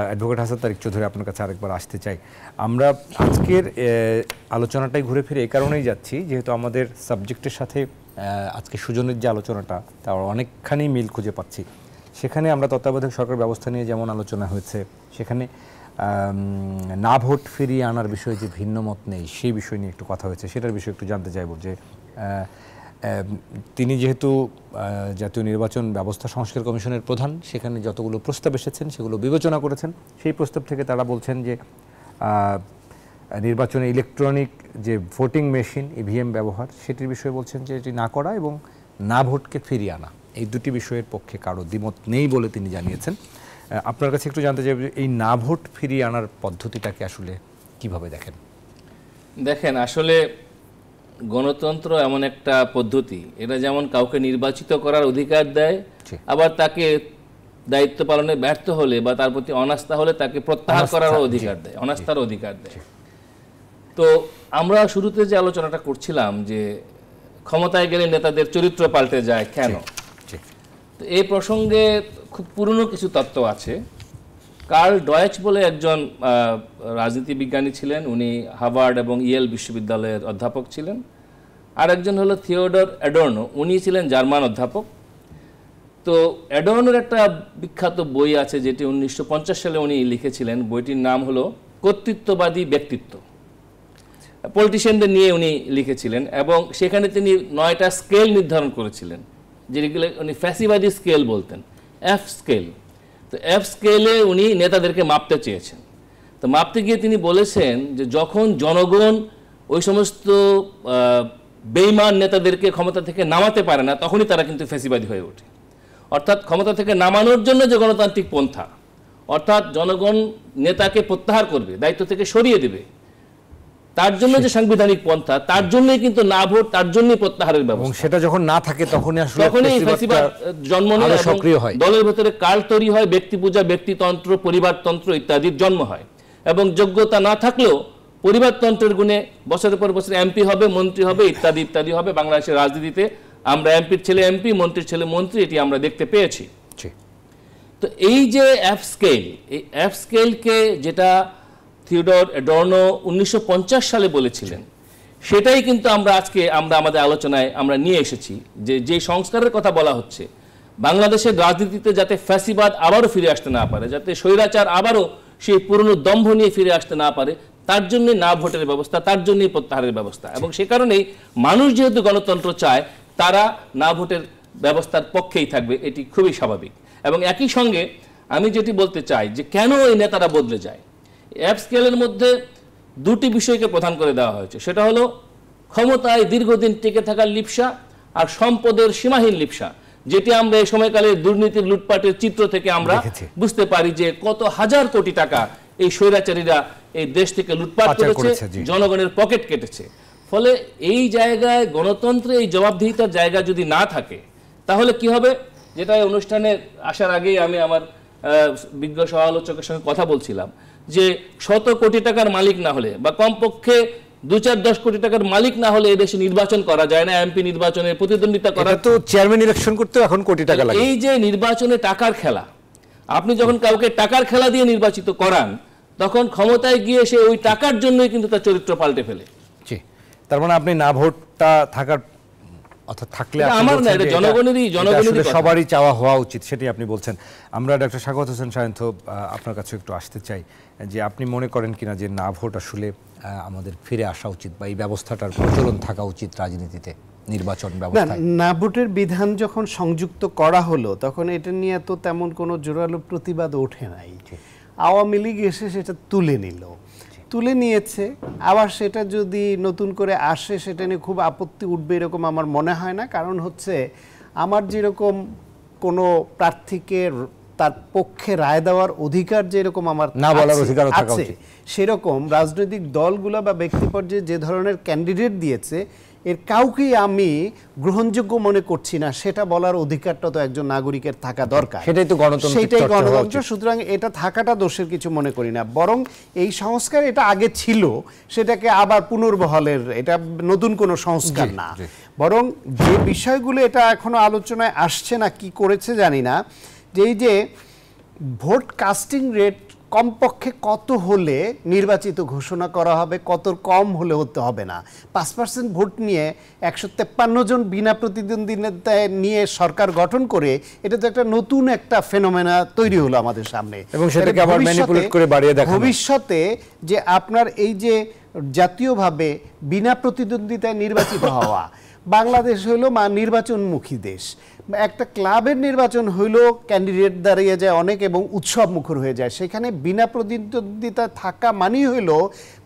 অ্যাডভোকেট হাসান তারিক চৌধুরী, আপনার কাছে আরেকবার আসতে চাই। আমরা আজকের আলোচনাটাই ঘুরে ফিরে এই কারণেই যাচ্ছি, যেহেতু আমাদের সাবজেক্টের সাথে আজকে সুজনের যে আলোচনাটা তার অনেকখানি মিল খুঁজে পাচ্ছি। সেখানে আমরা তত্ত্বাবধায়ক সরকার ব্যবস্থা নিয়ে যেমন আলোচনা হয়েছে, সেখানে না ভোট ফিরিয়ে আনার বিষয়ে যে ভিন্ন মত নেই সেই বিষয় নিয়ে একটু কথা হয়েছে। সেটার বিষয়ে একটু জানতে চাইব যে তিনি যেহেতু জাতীয় নির্বাচন ব্যবস্থা সংস্কার কমিশনের প্রধান, সেখানে যতগুলো প্রস্তাব এসেছেন সেগুলো বিবেচনা করেছেন। সেই প্রস্তাব থেকে তারা বলছেন যে নির্বাচনে ইলেকট্রনিক যে ভোটিং মেশিন ইভিএম ব্যবহার, সেটির বিষয়ে বলছেন যে এটি না করা এবং না ভোটকে ফিরিয়ে আনা, এই দুটি বিষয়ের পক্ষে কারো দ্বিমত নেই বলে তিনি জানিয়েছেন। আপনার কাছে একটু জানতে চাই এই না ভোট ফিরিয়ে আনার পদ্ধতিটাকে আসলে কিভাবে দেখেন? দেখেন, আসলে গণতন্ত্র এমন একটা পদ্ধতি, এটা যেমন কাউকে নির্বাচিত করার অধিকার দেয়, আবার তাকে দায়িত্ব পালনে ব্যর্থ হলে বা তার প্রতি অনাস্থা হলে তাকে প্রত্যাহার করারও অধিকার দেয়, অনাস্থার অধিকার দেয়। তো আমরা শুরুতে যে আলোচনাটা করছিলাম যে ক্ষমতায় গেলে নেতাদের চরিত্র পাল্টে যায় কেন, তো এই প্রসঙ্গে খুব পুরনো কিছু তত্ত্ব আছে। কার্ল ডয়েচ বলে একজন রাজনীতি বিজ্ঞানী ছিলেন, উনি হার্ভার্ড এবং ইয়েল বিশ্ববিদ্যালয়ের অধ্যাপক ছিলেন। আর একজন হলো থিওডর অ্যাডর্নো, উনি ছিলেন জার্মান অধ্যাপক। তো অ্যাডর্নোর একটা বিখ্যাত বই আছে যেটি 1950 সালে উনি লিখেছিলেন। বইটির নাম হলো কর্তৃত্ববাদী ব্যক্তিত্ব। পলিটিশিয়ানদের নিয়ে উনি লিখেছিলেন এবং সেখানে তিনি 9টা স্কেল নির্ধারণ করেছিলেন, যেগুলো উনি ফ্যাসিবাদী স্কেল বলতেন, এফ স্কেল। তো এফ স্কেলে উনি নেতাদেরকে মাপতে চেয়েছেন। তো মাপতে গিয়ে তিনি বলেছেন যে যখন জনগণ ওই সমস্ত বেইমান নেতাদেরকে ক্ষমতা থেকে নামাতে পারে না, তখনই তারা কিন্তু ফ্যাসিবাদী হয়ে ওঠে। অর্থাৎ ক্ষমতা থেকে নামানোর জন্য যে গণতান্ত্রিক পন্থা, অর্থাৎ জনগণ নেতাকে প্রত্যাহার করবে, দায়িত্ব থেকে সরিয়ে দেবে, তার জন্য যে সাংবিধানিক পন্থা, তার জন্যই কিন্তু না ভোট, তার জন্যই প্রত্যাহারের ব্যবস্থা। সেটা যখন না থাকে তখনই ফ্যাসিবাদ জন্ম নেয়, সক্রিয় হয়, দলের ভেতরে কাল তৈরি হয়, ব্যক্তি পূজা, ব্যক্তিতন্ত্র, পরিবারতন্ত্র ইত্যাদির জন্ম হয়। এবং যোগ্যতা না থাকলেও পরিবারতন্ত্রের গুণে বছরের পর বছর এমপি হবে, মন্ত্রী হবে, ইত্যাদি ইত্যাদি হবে। বাংলাদেশের রাজনীতিতে আমরা এমপির ছেলে এমপি, মন্ত্রীর ছেলে মন্ত্রী, এটি আমরা দেখতে পেয়েছি। তো এই যে এফ স্কেল, এই এফ স্কেলকে যেটা থিওডর অ্যাডর্নো 1950 সালে বলেছিলেন, সেটাই কিন্তু আমরা আজকে আমাদের আলোচনায় আমরা নিয়ে এসেছি। যে সংস্কারের কথা বলা হচ্ছে, বাংলাদেশের রাজনীতিতে যাতে ফ্যাসিবাদ আবারও ফিরে আসতে না পারে, যাতে স্বৈরাচার আবারও সেই পুরনো দম্ভ নিয়ে ফিরে আসতে না পারে, তার জন্য না ভোটের ব্যবস্থা, তার জন্যই প্রত্যাহারের ব্যবস্থা। এবং সে কারণেই মানুষ যেহেতু গণতন্ত্র চায়, তারা না ভোটের ব্যবস্থার পক্ষেই থাকবে, এটি খুবই স্বাভাবিক। এবং একই সঙ্গে আমি যেটি বলতে চাই যে কেন এই নেতারা বদলে যায়, অ্যাপ স্কেলের মধ্যে দুটি বিষয়কে প্রধান করে দেওয়া হয়েছে। সেটা হলো ক্ষমতায় দীর্ঘদিন টিকে থাকার লিপ্সা আর সম্পদের সীমাহীন লিপ্সা, যেটি আমরা এই সময়কালে দুর্নীতির লুটপাটের চিত্র থেকে আমরা বুঝতে পারি যে কত হাজার কোটি টাকা এই স্বৈরাচারীরা এই দেশ থেকে লুটপাট করেছে, জনগণের পকেট কেটেছে। ফলে এই জায়গায় গণতন্ত্রে এই জবাবদিহিতার জায়গা যদি না থাকে, তাহলে কি হবে, যেটা এই অনুষ্ঠানে আসার আগেই আমি আমার বিজ্ঞ সহ-আলোচকের সঙ্গে কথা বলছিলাম, যে 100 কোটি টাকার মালিক না হলে বা কমপক্ষে 2-4-10 কোটি টাকার মালিক না হলে এই দেশে নির্বাচন করা যায় না, এমপি নির্বাচনে প্রতিদ্বন্দ্বিতা করা। তো চেয়ারম্যান ইলেকশন করতে এখন কোটি টাকা লাগে। এই যে নির্বাচনে টাকার খেলা, আপনি যখন কাউকে টাকার খেলা দিয়ে নির্বাচিত করান, তখন ক্ষমতায় গিয়ে সে ওই টাকার জন্যই কিন্তু তার চরিত্র পাল্টে ফেলে। জি, তার মানে আপনি না ভোটটা থাকার অর্থাৎ থাকলে আমার না, এটা জনগণেরই সবারই চাওয়া হওয়া উচিত, সেটাই আপনি বলছেন। আমরা ডক্টর স্বাগত হোসেন সায়ন্ত আপনার কাছে একটু আসতে চাই যে আপনি মনে করেন কিনা যে না ভোট আসলে আমাদের ফিরে আসা উচিত বা এই ব্যবস্থাটার প্রচলন থাকা উচিত রাজনীতিতে, নির্বাচন ব্যবস্থায়? না ভোটের বিধান যখন সংযুক্ত করা হলো, তখন এটা নিয়ে তো তেমন কোনো জোরালো প্রতিবাদ ওঠে নাই। আওয়ামী লীগ এসে সেটা তুলে নিয়েছে, আবার সেটা যদি নতুন করে আসে সেটা নিয়ে খুব আপত্তি উঠবে এরকম আমার মনে হয় না। কারণ হচ্ছে, আমার যেরকম কোনো প্রার্থীকে তার পক্ষে রায় দেওয়ার অধিকার যেরকম আমার না বলার অধিকার আছে, সেরকম রাজনৈতিক দলগুলো বা ব্যক্তি পর্যায়ে যে ধরনের ক্যান্ডিডেট দিয়েছে, এর কাউকেই আমি গ্রহণযোগ্য মনে করছি না, সেটা বলার অধিকারটা তো একজন নাগরিকের থাকা দরকার। সেটাই তো গণতন্ত্র। সুতরাং এটা থাকাটা দোষের কিছু মনে করি না, বরং এই সংস্কার এটা আগে ছিল, সেটাকে আবার পুনর্বহালের, এটা নতুন কোনো সংস্কার না। বরং যে বিষয়গুলো এটা এখনো আলোচনায় আসছে না, কি করেছে জানি না, যে এই যে ভোট কাস্টিং রেট কমপক্ষে কত হলে নির্বাচিত ঘোষণা করা হবে, কত কম হলে হতে হবে না। 5% ভোট নিয়ে 153 জন বিনা প্রতিদ্বন্দ্বিতায় নিয়ে সরকার গঠন করে, এটা তো একটা নতুন একটা ফেনোমেনা তৈরি হলো আমাদের সামনে। এবং সেটাকে আবার ম্যানিপুলেট করে বাড়িয়ে দেখানো। ভবিষ্যতে যে আপনার এই যে জাতীয়ভাবে বিনা প্রতিদ্বন্দ্বিতায় নির্বাচিত হওয়া, বাংলাদেশ হইল নির্বাচনমুখী দেশ। একটা ক্লাবের নির্বাচন হইল, ক্যান্ডিডেট দাঁড়িয়ে যায় অনেক এবং উৎসব মুখর হয়ে যায়। সেখানে বিনা প্রতিদ্বন্দ্বিতা থাকা মানেই হইল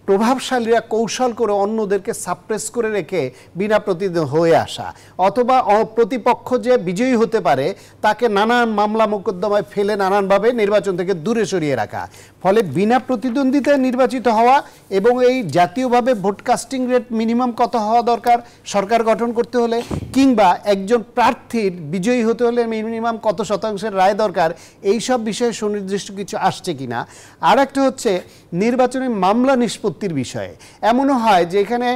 প্রভাবশালীরা কৌশল করে অন্যদেরকে সাপ্রেস করে রেখে বিনা প্রতিদ্বন্দ্বী হয়ে আসা, অথবা প্রতিপক্ষ যে বিজয়ী হতে পারে তাকে নানান মামলা মোকদ্দমায় ফেলে নানানভাবে নির্বাচন থেকে দূরে সরিয়ে রাখা। ফলে বিনা প্রতিদ্বন্দ্বিতায় নির্বাচিত হওয়া এবং এই জাতীয়ভাবে ভোট কাস্টিং রেট মিনিমাম কত হওয়া দরকার সরকার গঠন করতে হলে, কিংবা একজন প্রার্থীর বিজয়ী হতে হলে মিনিমাম কত শতাংশের রায় দরকার, এই সব বিষয়ে সুনির্দিষ্ট কিছু আসছে কিনা। আর একটা হচ্ছে নির্বাচনের মামলা নিষ্পত্তির বিষয়ে। এমনও হয় যে এখানে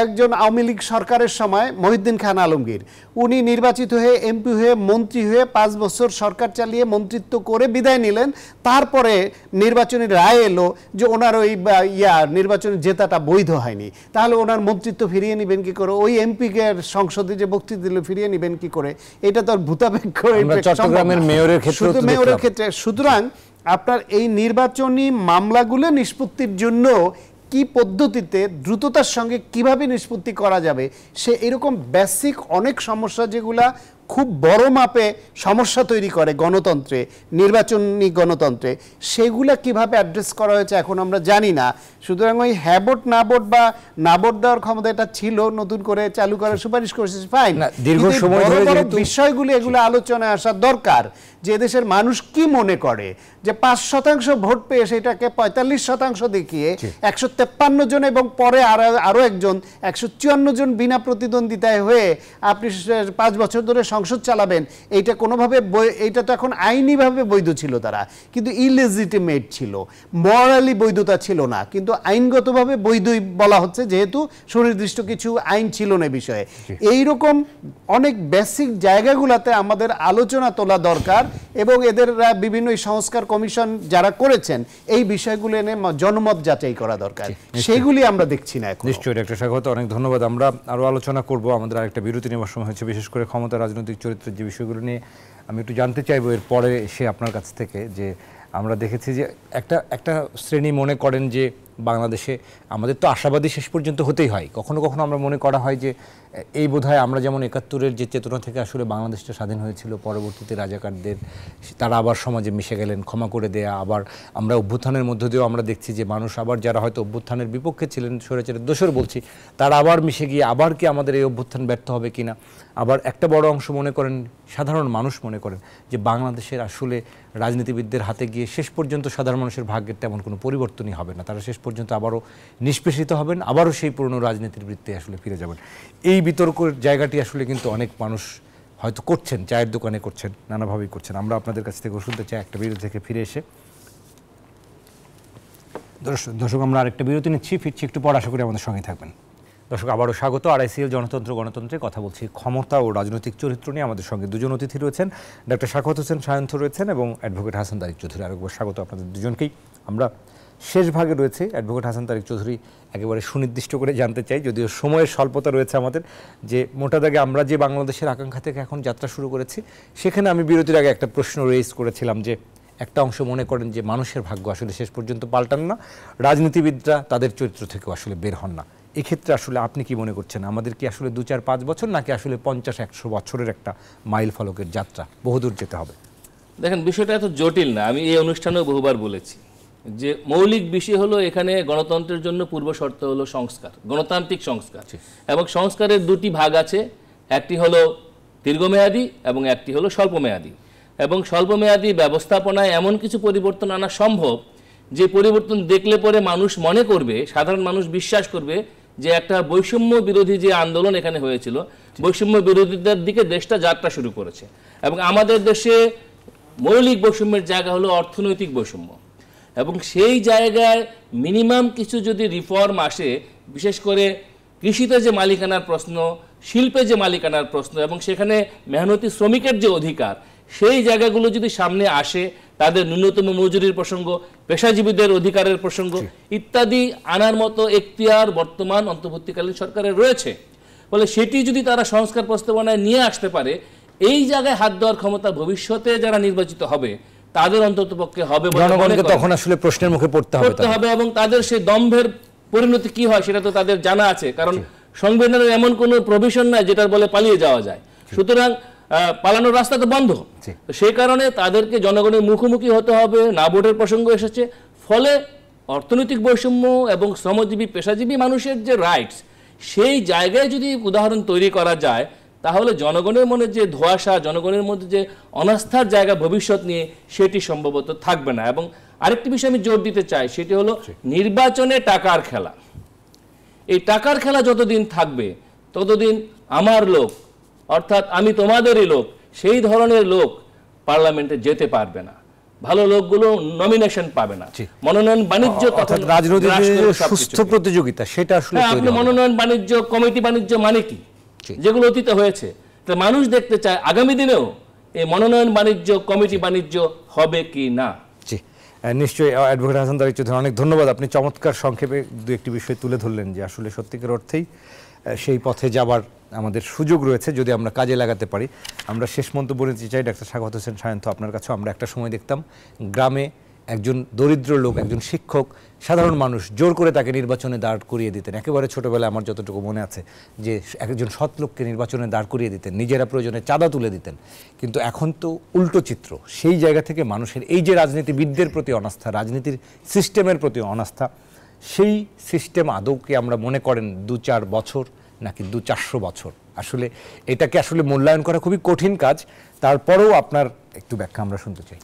একজন আওয়ামী লীগ সরকারের সময় মহিউদ্দিন খান আলমগীর, উনি নির্বাচিত হয়ে এমপি হয়ে মন্ত্রী হয়ে 5 বছর সরকার চালিয়ে মন্ত্রিত্ব করে বিদায় নিলেন। তারপরে নির্বাচনী রায় এলো যে ওনার ওই নির্বাচনী জেতাটা বৈধ হয়নি, তাহলে ওনার মন্ত্রিত্ব ফিরিয়ে নেবেন কি করে? ওই এমপিকে সংসদে যে বক্তৃতা দিল ফিরিয়ে নেবেন কি করে? এটা তো আর ভূতাপেক্ষ চট্টগ্রামের মেয়রের ক্ষেত্রে। সুতরাং আপনার এই নির্বাচনী মামলাগুলো নিষ্পত্তির জন্য কি পদ্ধতিতে দ্রুততার সঙ্গে কিভাবে নিষ্পত্তি করা যাবে, সে এরকম বেসিক অনেক সমস্যা যেগুলা খুব বড় মাপে সমস্যা তৈরি করে গণতন্ত্রে, নির্বাচনী গণতন্ত্রে, সেগুলা কিভাবে অ্যাড্রেস করা হয়েছে এখন আমরা জানি না। সুতরাং ওই হ্যাঁ ভোট না ভোট বা না ভোট দেওয়ার ক্ষমতা এটা ছিল, নতুন করে চালু করার সুপারিশ করেছে, ফাইন। দীর্ঘ সময় ধরে বিষয়গুলো এগুলো আলোচনায় আসা দরকার যে দেশের মানুষ কি মনে করে যে 5% ভোট পেয়ে সেটাকে 45% দেখিয়ে 153 জন এবং পরে আরো একজন 154 জন বিনা প্রতিদ্বন্দ্বিতায় হয়ে আপনি 5 বছর ধরে সংসদ চালাবেন, এইটা কোনোভাবে, এইটা তো এখন আইনিভাবে বৈধ ছিল তারা, কিন্তু ইলেজিটিমেট ছিল, মরালি বৈধতা ছিল না, কিন্তু আইনগতভাবে বৈধই বলা হচ্ছে যেহেতু সুনির্দিষ্ট কিছু আইন ছিল না বিষয়ে। এইরকম অনেক বেসিক জায়গাগুলোতে আমাদের আলোচনা তোলা দরকার এবং এদের বিভিন্ন সংস্কার কমিশন যারা করেছেন এই বিষয়গুলো এনে জনমত যাচাই করা দরকার, সেইগুলি আমরা দেখছি না এখন। নিশ্চয়ই ডক্টর স্বাগত, অনেক ধন্যবাদ। আমরা আরো আলোচনা করব, আমাদের আরেকটা বিরতি নেওয়ার সময় হচ্ছে, বিশেষ করে ক্ষমতা রাজনৈতিক চরিত্রের যে বিষয়গুলো নিয়ে আমি একটু জানতে চাইবো এর পরে এসে আপনার কাছ থেকে যে আমরা দেখেছি যে একটা শ্রেণী মনে করেন যে বাংলাদেশে আমাদের তো আশাবাদী শেষ পর্যন্ত হতেই হয়, কখনো কখনো আমরা মনে করা হয় যে এই বোধহয় আমরা যেমন ৭১-এর যে চেতনা থেকে আসলে বাংলাদেশটা স্বাধীন হয়েছিল, পরবর্তীতে রাজাকারদের তারা আবার সমাজে মিশে গেলেন, ক্ষমা করে দেয়া, আবার আমরা অভ্যুত্থানের মধ্য দিয়েও আমরা দেখছি যে মানুষ আবার যারা হয়তো অভ্যুত্থানের বিপক্ষে ছিলেন, স্বৈরাচারের দোসর বলছি, তারা আবার মিশে গিয়ে আবার কি আমাদের এই অভ্যুত্থান ব্যর্থ হবে কিনা। আবার একটা বড় অংশ মনে করেন, সাধারণ মানুষ মনে করেন যে বাংলাদেশের আসলে রাজনীতিবিদদের হাতে গিয়ে শেষ পর্যন্ত সাধারণ মানুষের ভাগ্যের তেমন কোনো পরিবর্তনই হবে না, তারা শেষ পর্যন্ত আবারও নিষ্পেষিত হবেন, আবারও সেই পুরনো রাজনীতির বৃত্তে আসলে ফিরে যাবেন। এই বিতর্কের জায়গাটি আসলে কিন্তু অনেক মানুষ হয়তো করছেন, চায়ের দোকানে করছেন, নানাভাবেই করছেন। আমরা আপনাদের কাছ থেকে শুনতে চাই একটা বিরতি থেকে ফিরে এসে। দর্শক, আমরা আরেকটা বিরতি নিচ্ছি, ফিরছি একটু পর, আশা করি আমাদের সঙ্গে থাকবেন। দর্শক, আবারও স্বাগত। আরআইসিএল জনতন্ত্র গণতন্ত্রে কথা বলছি ক্ষমতা ও রাজনৈতিক চরিত্র নিয়ে। আমাদের সঙ্গে দুজন অতিথি রয়েছেন, ডক্টর সাখাওয়াত হোসেন সায়ন্ত রয়েছেন এবং অ্যাডভোকেট হাসান তারিক চৌধুরী। আরেকবার স্বাগত আপনাদের দুজনকেই। আমরা শেষ ভাগে রয়েছে অ্যাডভোকেট হাসান তারিক চৌধুরী। একেবারে সুনির্দিষ্ট করে জানতে চাই, যদিও সময়ের স্বল্পতা রয়েছে আমাদের, যে মোটা দাগে আমরা যে বাংলাদেশের আকাঙ্ক্ষা থেকে এখন যাত্রা শুরু করেছি, সেখানে আমি বিরতির আগে একটা প্রশ্ন রেইজ করেছিলাম যে একটা অংশ মনে করেন যে মানুষের ভাগ্য আসলে শেষ পর্যন্ত পাল্টান না, রাজনীতিবিদরা তাদের চরিত্র থেকেও আসলে বের হন না। এক্ষেত্রে আসলে আপনি কি মনে করছেন, আমাদের কি আসলে ২-৪-৫ বছর নাকি আসলে ৫০-১০০ বছরের একটা মাইল ফলকের যাত্রা, বহুদূর যেতে হবে? দেখেন, বিষয়টা এত জটিল না। আমি এই অনুষ্ঠানেও বহুবার বলেছি যে মৌলিক বিষয় হলো এখানে গণতন্ত্রের জন্য পূর্ব শর্ত হলো সংস্কার, গণতান্ত্রিক সংস্কার। এবং সংস্কারের দুটি ভাগ আছে, একটি হলো দীর্ঘমেয়াদী এবং একটি হলো স্বল্পমেয়াদী। এবং স্বল্পমেয়াদী ব্যবস্থাপনায় এমন কিছু পরিবর্তন আনা সম্ভব যে পরিবর্তন দেখলে পরে মানুষ মনে করবে, সাধারণ মানুষ বিশ্বাস করবে যে একটা বৈষম্য বিরোধী যে আন্দোলন এখানে হয়েছিল, বৈষম্য বিরোধীদের দিকে দেশটা যাত্রা শুরু করেছে। এবং আমাদের দেশে মৌলিক বৈষম্যের জায়গা হলো অর্থনৈতিক বৈষম্য। এবং সেই জায়গায় মিনিমাম কিছু যদি রিফর্ম আসে, বিশেষ করে কৃষিতে যে মালিকানার প্রশ্ন, শিল্পে যে মালিকানার প্রশ্ন, এবং সেখানে মেহনতি শ্রমিকের যে অধিকার, সেই জায়গাগুলো যদি সামনে আসে, তাদের ন্যূনতম মজুরির প্রসঙ্গ, পেশাজীবীদের অধিকারের প্রসঙ্গ ইত্যাদি আনার মতো এখতিয়ার বর্তমান অন্তর্বর্তীকালীন সরকারের রয়েছে। ফলে সেটি যদি তারা সংস্কার প্রস্তাবনায় নিয়ে আসতে পারে, এই জায়গায় হাত দেওয়ার ক্ষমতা ভবিষ্যতে যারা নির্বাচিত হবে তাদের অন্ততপক্ষে হবে, জনগণকে তখন আসলে প্রশ্নের মুখে পড়তে হবে। এবং তাদের সেই দম্ভের পরিণতি কি হয় সেটা তো তাদের জানা আছে, কারণ সংবিধানের এমন কোনো প্রভিশন নাই যেটার বলে পালিয়ে যাওয়া যায়। সুতরাং পালানোর রাস্তা তো বন্ধ। সেই কারণে তাদেরকে জনগণের মুখোমুখি হতে হবে। না ভোটের প্রসঙ্গ এসেছে, ফলে অর্থনৈতিক বৈষম্য এবং শ্রমজীবী পেশাজীবী মানুষের যে রাইটস, সেই জায়গায় যদি উদাহরণ তৈরি করা যায়, তাহলে জনগণের মনে যে ধোঁয়াশা, জনগণের মধ্যে যে অনাস্থার জায়গা ভবিষ্যৎ নিয়ে, সেটি সম্ভবত থাকবে না। এবং আরেকটি বিষয় আমি জোর দিতে চাই, সেটি হলো নির্বাচনে টাকার খেলা। এই টাকার খেলা যতদিন থাকবে ততদিন আমার লোক, অর্থাৎ আমি তোমাদেরই লোক, সেই ধরনের লোক পার্লামেন্টে যেতে পারবে না। ভালো লোকগুলো নমিনেশন পাবে না। মনোনয়ন বাণিজ্য, তখন রাজনৈতিক সুস্থ প্রতিযোগিতা, সেটা আসলে আপনি মনোনয়ন বাণিজ্য, কমিটি বাণিজ্য মানে কি, যেগুলো অতীতে হয়েছে, তো মানুষ দেখতে চায় আগামী দিনেও এই মনোনয়ন বাণিজ্য, কমিটি বাণিজ্য হবে কি না। নিশ্চয়ই। অ্যাডভোকেট হাসান তারিক চৌধুরী, অনেক ধন্যবাদ। আপনি চমৎকার সংক্ষেপে দু একটি বিষয় তুলে ধরলেন যে আসলে সত্যিকার অর্থেই সেই পথে যাবার আমাদের সুযোগ রয়েছে যদি আমরা কাজে লাগাতে পারি। আমরা শেষ মন্তব্য নিতে চাই ডক্টর সাখাওয়াত হোসেন সায়ন্ত, আপনার কাছে। আমরা একটা সময় দেখতাম গ্রামে একজন দরিদ্র লোক, একজন শিক্ষক, সাধারণ মানুষ জোর করে তাকে নির্বাচনে দাঁড় করিয়ে দিতেন। একেবারে ছোটোবেলায় আমার যতটুকু মনে আছে যে একজন সৎ লোককে নির্বাচনে দাঁড় করিয়ে দিতেন, নিজেরা প্রয়োজনে চাঁদা তুলে দিতেন। কিন্তু এখন তো উল্টো চিত্র। সেই জায়গা থেকে মানুষের এই যে রাজনীতিবিদদের প্রতি অনাস্থা, রাজনীতির সিস্টেমের প্রতি অনাস্থা, সেই সিস্টেম আদৌকে আমরা মনে করেন ২-৪ বছর নাকি ২00-৪০০ বছর, আসলে এটাকে আসলে মূল্যায়ন করা খুবই কঠিন কাজ। তারপরেও আপনার একটু ব্যাখ্যা আমরা শুনতে চাই।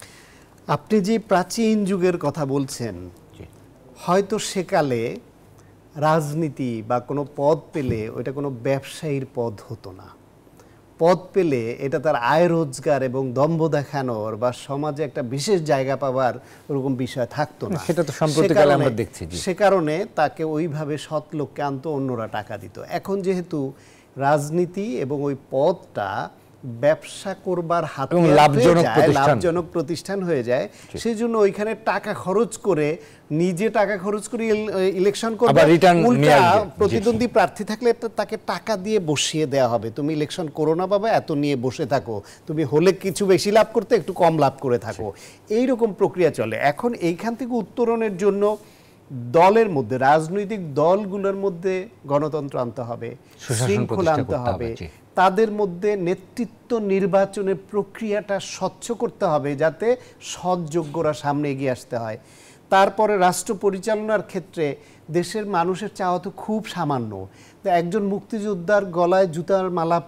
আপনি যে প্রাচীন যুগের কথা বলছেন, হয়তো সেকালে রাজনীতি বা কোনো পদ পেলে ওইটা কোনো ব্যবসায়ীর পদ হতো না। পদ পেলে এটা তার আয় রোজগার এবং দম্ভ দেখানোর বা সমাজে একটা বিশেষ জায়গা পাওয়ার ওরকম বিষয় থাকতো না। সেটা তো সাম্প্রতিককালে আমরা দেখছি। সে কারণে তাকে ওইভাবে সৎ লোককে আনতো, অন্যরা টাকা দিত। এখন যেহেতু রাজনীতি এবং ওই পদটা ব্যবসা করবার হাতে এবং লাভজনক প্রতিষ্ঠান হয়ে যায়, সেই জন্য ওইখানে টাকা খরচ করে নিজে টাকা খরচ করে ইলেকশন করবে, উল্টা প্রতিদ্বন্দ্বী প্রার্থী থাকলে তাকে টাকা দিয়ে বসিয়ে দেওয়া হবে, তুমি ইলেকশন করো না বাবা, এত নিয়ে বসে থাকো, তুমি হলে কিছু বেশি লাভ করতে একটু কম লাভ করে থাকো, এইরকম প্রক্রিয়া চলে। এখন এইখান থেকে উত্তরণের জন্য দলের মধ্যে, রাজনৈতিক দলগুলোর মধ্যে গণতন্ত্র আনতে হবে, শৃঙ্খলা আনতে হবে, তাদের মধ্যে নেতৃত্ব নির্বাচনের প্রক্রিয়াটা স্বচ্ছ করতে হবে যাতে সৎযোগ্যরা সামনে এগিয়ে আসতে হয়। তারপরে রাষ্ট্র পরিচালনার ক্ষেত্রে দেশের মানুষের চাওয়া তো খুব সামান্য, একজন মুক্তিযোদ্ধার গলায় জুতার মালা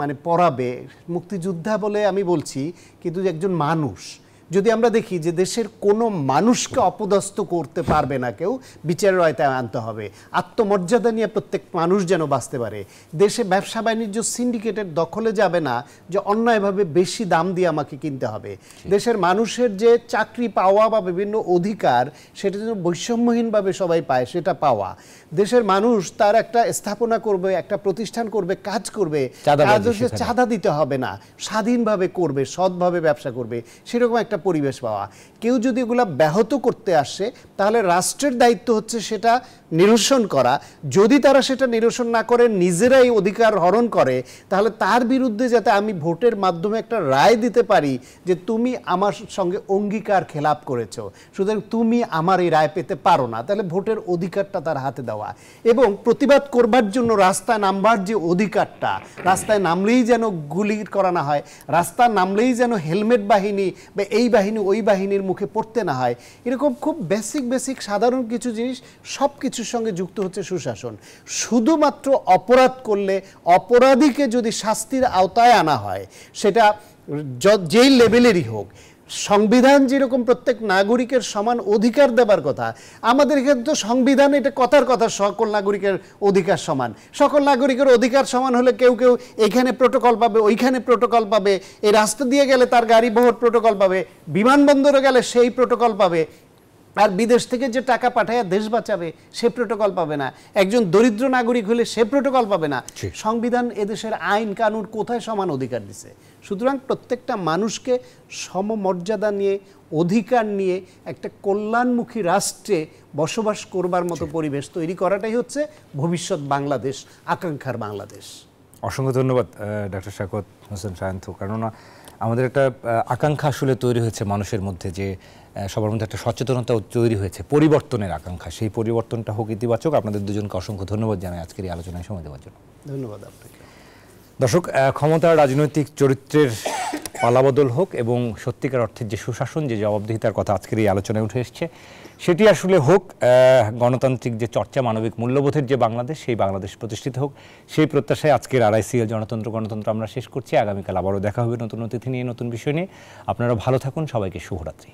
মানে পরাবে, মুক্তিযোদ্ধা বলে আমি বলছি, কিন্তু একজন মানুষ, যদি আমরা দেখি যে দেশের কোনো মানুষকে অপদস্থ করতে পারবে না কেউ, বিচারের আওতায় আনতে হবে, আত্মমর্যাদা নিয়ে প্রত্যেক মানুষ যেন বাঁচতে পারে। দেশে ব্যবসা বাণিজ্য সিন্ডিকেটের দখলে যাবে না যে অন্যায়ভাবে বেশি দাম দিয়ে আমাকে কিনতে হবে। দেশের মানুষের যে চাকরি পাওয়া বা বিভিন্ন অধিকার সেটা যেন বৈষম্যহীনভাবে সবাই পায়, সেটা পাওয়া। দেশের মানুষ তার একটা স্থাপনা করবে, একটা প্রতিষ্ঠান করবে, কাজ করবে, চাঁদা দিতে হবে না, স্বাধীনভাবে করবে, সৎভাবে ব্যবসা করবে, সেরকম একটা পরিবেশ পাওয়া। কেউ যদি এগুলা ব্যাহত করতে আসে তাহলে রাষ্ট্রের দায়িত্ব হচ্ছে সেটা নিরসন করা। যদি তারা সেটা নিরসন না করে, নিজেরাই অধিকার হরণ করে, তাহলে তার বিরুদ্ধে যাতে আমি ভোটের মাধ্যমে একটা রায় দিতে পারি যে তুমি আমার সঙ্গে অঙ্গীকার খেলাপ করেছো, সুতরাং তুমি আমার এই রায় পেতে পারো না, তাহলে ভোটের অধিকারটা তার হাতে দেওয়া। এবং প্রতিবাদ করবার জন্য রাস্তায় নামবার যে অধিকারটা, রাস্তায় নামলেই যেন গুলি করা না হয়, রাস্তায় নামলেই যেন হেলমেট বাহিনী বা এই বাহিনী ওই বাহিনীর মুখে পড়তে না হয়, এরকম খুব বেসিক সাধারণ কিছু জিনিস, সব কিছুর সঙ্গে যুক্ত হচ্ছে সুশাসন। শুধুমাত্র অপরাধ করলে অপরাধীকে যদি শাস্তির আওতায় আনা হয়, সেটা যেই লেভেলেরই হোক, সংবিধান যেরকম প্রত্যেক নাগরিকের সমান অধিকার দেবার কথা, আমাদের এখানে তো সংবিধান এটা কথার কথা, সকল নাগরিকের অধিকার সমান। সকল নাগরিকের অধিকার সমান হলে কেউ এখানে প্রোটোকল পাবে, ওইখানে প্রোটোকল পাবে, এই রাস্তা দিয়ে গেলে তার গাড়ি বহর প্রোটোকল পাবে, বিমানবন্দরে গেলে সেই প্রোটোকল পাবে, আর বিদেশ থেকে যে টাকা পাঠায় দেশ বাঁচাবে সে প্রোটোকল পাবে না, একজন দরিদ্র নাগরিক হলে সে প্রোটোকল পাবে না। সংবিধান এদেশের আইন কানুন কোথায় সমান অধিকার দিছে? সুতরাং প্রত্যেকটা মানুষকে সমমর্যাদা নিয়ে, অধিকার নিয়ে একটা কল্যাণমুখী রাষ্ট্রে বসবাস করবার মতো পরিবেশ তৈরি করাটাই হচ্ছে ভবিষ্যৎ বাংলাদেশ, আকাঙ্ক্ষার বাংলাদেশ। অসংখ্য ধন্যবাদ ডক্টর শাকত হোসেন সায়ন্ত। কেননা আমাদের একটা আকাঙ্ক্ষা আসলে তৈরি হয়েছে মানুষের মধ্যে, যে সবার মধ্যে একটা সচেতনতা তৈরি হয়েছে পরিবর্তনের আকাঙ্ক্ষা, সেই পরিবর্তনটা হোক ইতিবাচক। আপনাদের দুজনকে অসংখ্য ধন্যবাদ জানাই আজকের এই আলোচনায় সময় দেওয়ার জন্য। ধন্যবাদ আপনাকে। দর্শক, ক্ষমতার রাজনৈতিক চরিত্রের পালাবদল হোক এবং সত্যিকার অর্থের যে সুশাসন, যে জবাবদিহিতার কথা আজকের এই আলোচনায় উঠে এসছে, সেটি আসলে হোক গণতান্ত্রিক যে চর্চা, মানবিক মূল্যবোধের যে বাংলাদেশ, সেই বাংলাদেশ প্রতিষ্ঠিত হোক, সেই প্রত্যাশায় আজকের RICL গণতন্ত্র আমরা শেষ করছি। আগামীকাল আবারও দেখা হবে নতুন অতিথি নিয়ে, নতুন বিষয় নিয়ে। আপনারা ভালো থাকুন, সবাইকে শুভরাত্রি।